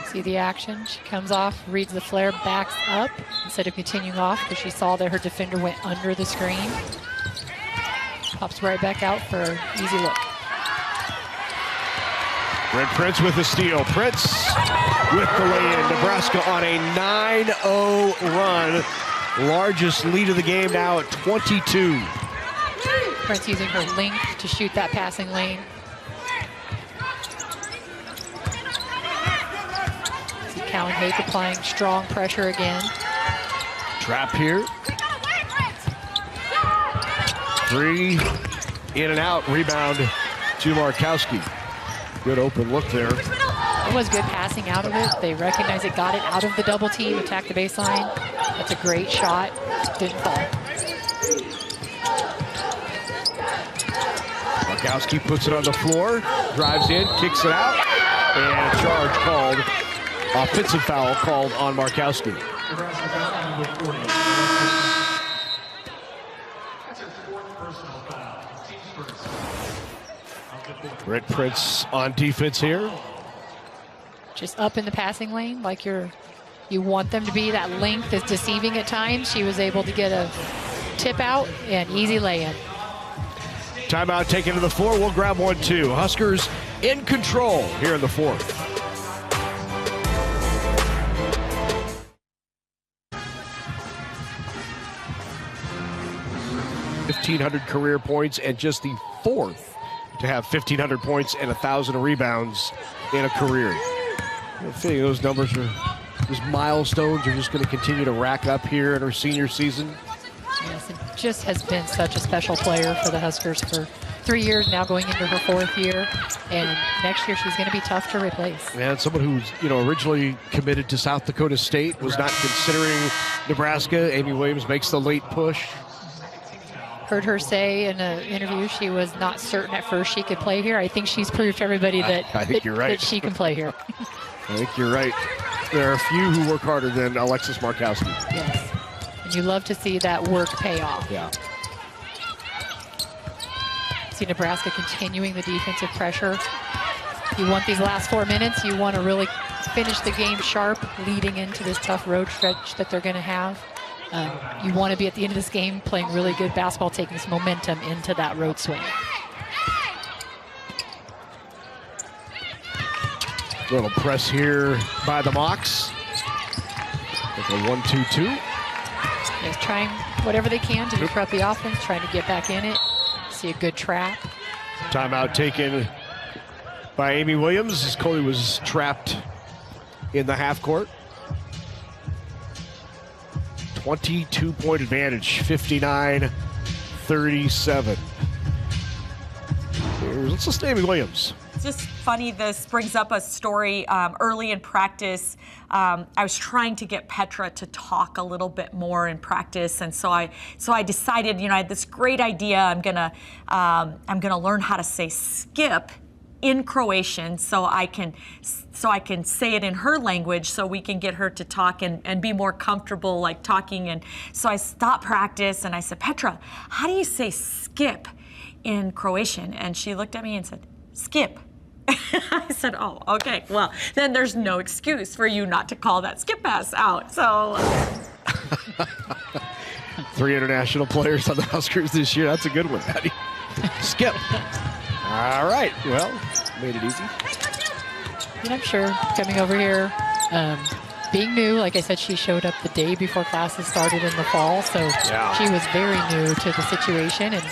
See the action. She comes off, reads the flare, backs up instead of continuing off because she saw that her defender went under the screen. Pops right back out for an easy look. Brent Prince with the steal. Prince with the lay-in. Nebraska on a 9-0 run. Largest lead of the game now at 22. Prince using her length to shoot that passing lane. See Callan Hake applying strong pressure again. Trap here. Three, in and out, rebound to Markowski. Good open look there. It was good passing out of it. They recognized it, got it out of the double team, attacked the baseline. That's a great shot. Didn't fall. Markowski puts it on the floor, drives in, kicks it out, and a charge called, offensive foul called on Markowski. Brent Prince on defense here. Just up in the passing lane like you want them to be. That length is deceiving at times. She was able to get a tip out and easy lay-in. Timeout taken to the floor. We'll grab one too. Huskers in control here in the fourth. .1,500 career points and just the fourth to have 1,500 points and 1,000 rebounds in a career. I think those numbers are just milestones are just going to continue to rack up here in her senior season. Yes, it just has been such a special player for the Huskers for 3 years now, going into her fourth year. And next year she's going to be tough to replace. And someone who's, originally committed to South Dakota State, was not considering Nebraska. Amy Williams makes the late push. Heard her say in an interview she was not certain at first she could play here. I think she's proved to everybody that, I think you're right. that she can play here. I think you're right. There are a few who work harder than Alexis Markowski. Yes. And you love to see that work pay off. Yeah. See Nebraska continuing the defensive pressure. You want these last 4 minutes. You want to really finish the game sharp leading into this tough road stretch that they're going to have. You want to be at the end of this game playing really good basketball, taking some momentum into that road swing. Little press here by the Mocs. With a 1-2-2. Yes, trying whatever they can to disrupt the offense, trying to get back in it. See a good trap. Timeout taken by Amy Williams as Coley was trapped in the half court. 22-point advantage, 59-37. Let's listen to Amy Williams. it's just funny. This brings up a story early in practice. I was trying to get Petra to talk a little bit more in practice, and so I decided, I had this great idea. I'm gonna learn how to say skip in Croatian, so I can say it in her language, so we can get her to talk and be more comfortable like talking. And so I stopped practice and I said, Petra, how do you say skip in Croatian? And she looked at me and said, skip. I said, oh, okay, well, then there's no excuse for you not to call that skip pass out. So 3 international players on the Huskers this year. That's a good one, Patty. Skip. All right, well, made it easy. And I'm sure coming over here, being new, like I said, she showed up the day before classes started in the fall, so she was very new to the situation, and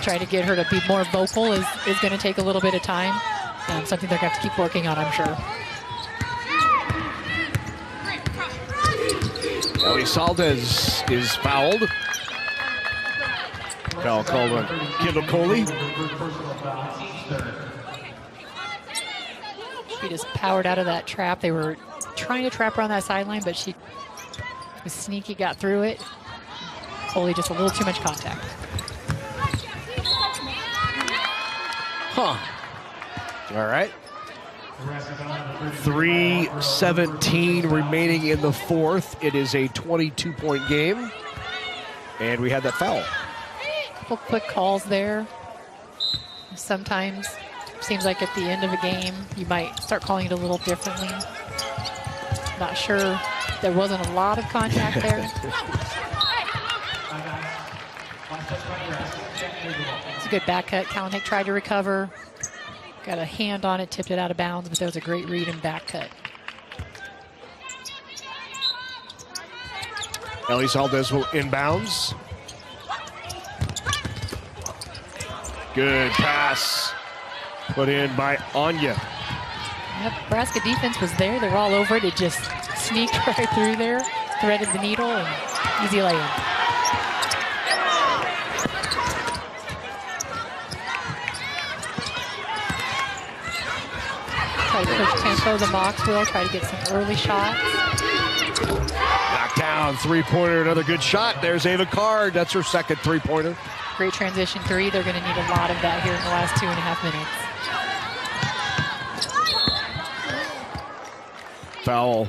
trying to get her to be more vocal is going to take a little bit of time. Something they're going to have to keep working on, I'm sure. Ellie Saldez is fouled. Foul called on Kendall Coley. She just powered out of that trap. They were trying to trap her on that sideline, but she was sneaky, got through it. Coley just a little too much contact. All right. 3:17 remaining in the fourth. It is a 22-point game. And we had that foul. Couple quick calls there. Sometimes seems like at the end of a game you might start calling it a little differently. Not sure. There wasn't a lot of contact there. It's a good back cut. Kalinnik tried to recover. Got a hand on it, tipped it out of bounds, but that was a great read and back cut. Ellie Saldez will inbounds. Good pass put in by Anya. Nebraska defense was there. They were all over it. It just sneaked right through there, threaded the needle, and easy lay-in. Try to push tempo. The Mocs will try to get some early shots. Knocked down, three-pointer, another good shot. There's Ava Card. That's her second three-pointer. Great transition three. They're going to need a lot of that here in the last 2.5 minutes. Foul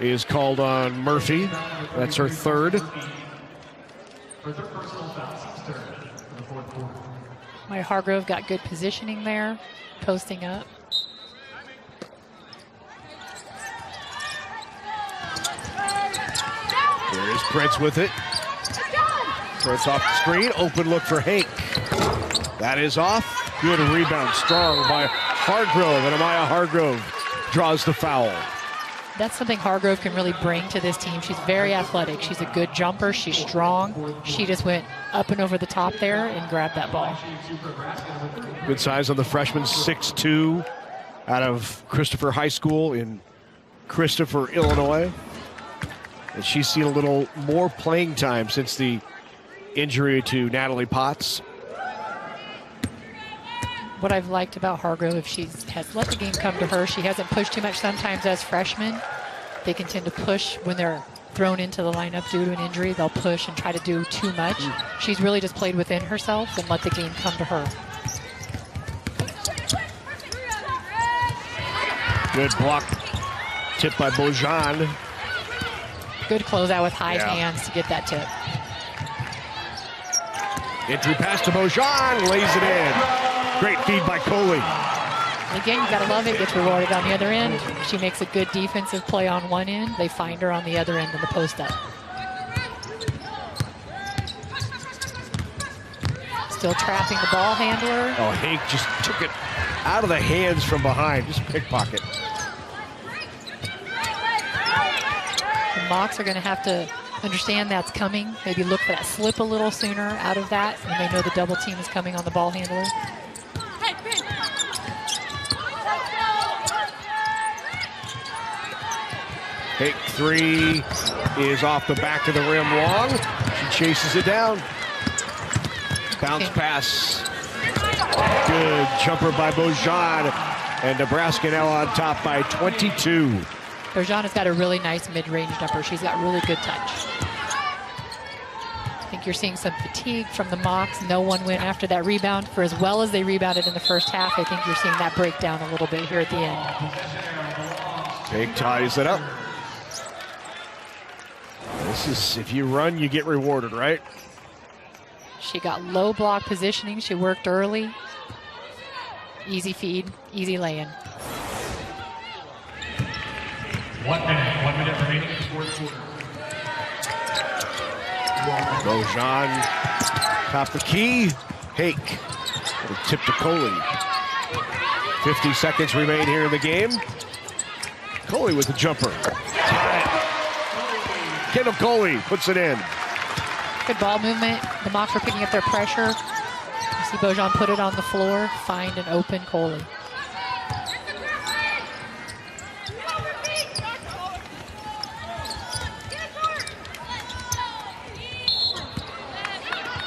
is called on Murphy. That's her third. Maya Hargrove got good positioning there, posting up. There's Prince with it. Prince off the screen. Open look for Hank. That is off. Good rebound. Strong by Hargrove. And Amaya Hargrove draws the foul. That's something Hargrove can really bring to this team. She's very athletic. She's a good jumper. She's strong. She just went up and over the top there and grabbed that ball. Good size on the freshman, 6'2", out of Christopher High School in Christopher, Illinois. And she's seen a little more playing time since the injury to Natalie Potts. What I've liked about Hargrove, if she has let the game come to her, she hasn't pushed too much. Sometimes as freshmen, they can tend to push when they're thrown into the lineup due to an injury. They'll push and try to do too much. She's really just played within herself and let the game come to her. Good block. Tipped by Bojan. Good closeout with high hands to get that tip. Entry pass to Bojan, lays it in. Great feed by Coley. Again, you gotta love it, gets rewarded on the other end. She makes a good defensive play on one end. They find her on the other end of the post up. Still trapping the ball handler. Oh, Hank just took it out of the hands from behind, just pickpocket. The Mocs are gonna have to understand that's coming. Maybe look for that slip a little sooner out of that when they know the double team is coming on the ball handler. Hank three is off the back of the rim long. She chases it down. Bounce pass good jumper by Bojan, and Nebraska now on top by 22. Bojan has got a really nice mid-range jumper. She's got really good touch. I think you're seeing some fatigue from the Mocs. No one went after that rebound for as well as they rebounded in the first half. I think you're seeing that break down a little bit here at the end. Jake ties it up. This is, if you run, you get rewarded, right? She got low block positioning. She worked early. Easy feed, easy lay-in. 1 minute remaining in the fourth quarter. Bojan, top the key. Hake, little tip to Coley. 50 seconds remain here in the game. Coley with the jumper. Kendall Coley puts it in. Good ball movement. The Mocs were picking up their pressure. You see Bojan put it on the floor, find an open Coley.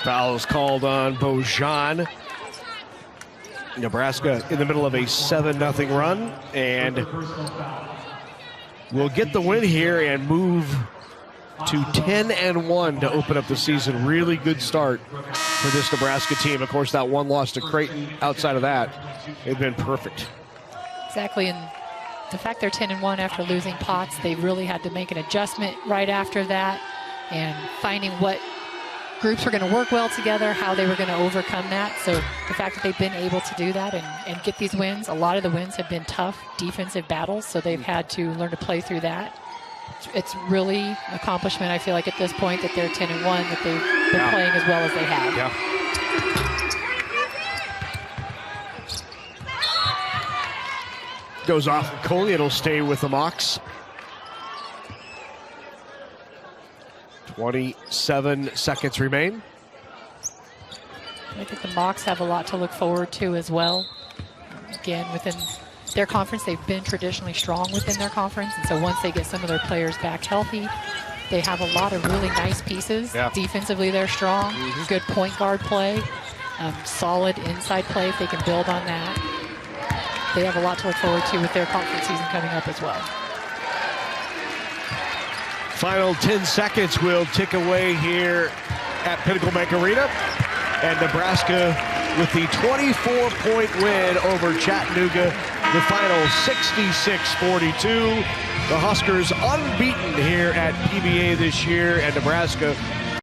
Fouls called on Bojan. Nebraska in the middle of a 7-0 run, and will get the win here and move to 10-1 to open up the season. Really good start for this Nebraska team. Of course, that one loss to Creighton. Outside of that, they've been perfect. Exactly, and the fact they're 10-1 after losing Potts, they really had to make an adjustment right after that, and finding what groups were going to work well together, how they were going to overcome that. So the fact that they've been able to do that and get these wins, a lot of the wins have been tough defensive battles, so they've had to learn to play through that. It's really an accomplishment, I feel like, at this point, that they're 10-1, that they've been playing as well as they have. Yeah. Goes off Coley. It'll stay with the Mocs. 27 seconds remain. I think the Mocs have a lot to look forward to as well. Again, within their conference, they've been traditionally strong within their conference, and so once they get some of their players back healthy, they have a lot of really nice pieces. Yeah. Defensively, they're strong. Good point guard play, solid inside play if they can build on that. They have a lot to look forward to with their conference season coming up as well. Final 10 seconds will tick away here at Pinnacle Bank Arena. And Nebraska with the 24-point win over Chattanooga. The final 66-42. The Huskers unbeaten here at PBA this year, and Nebraska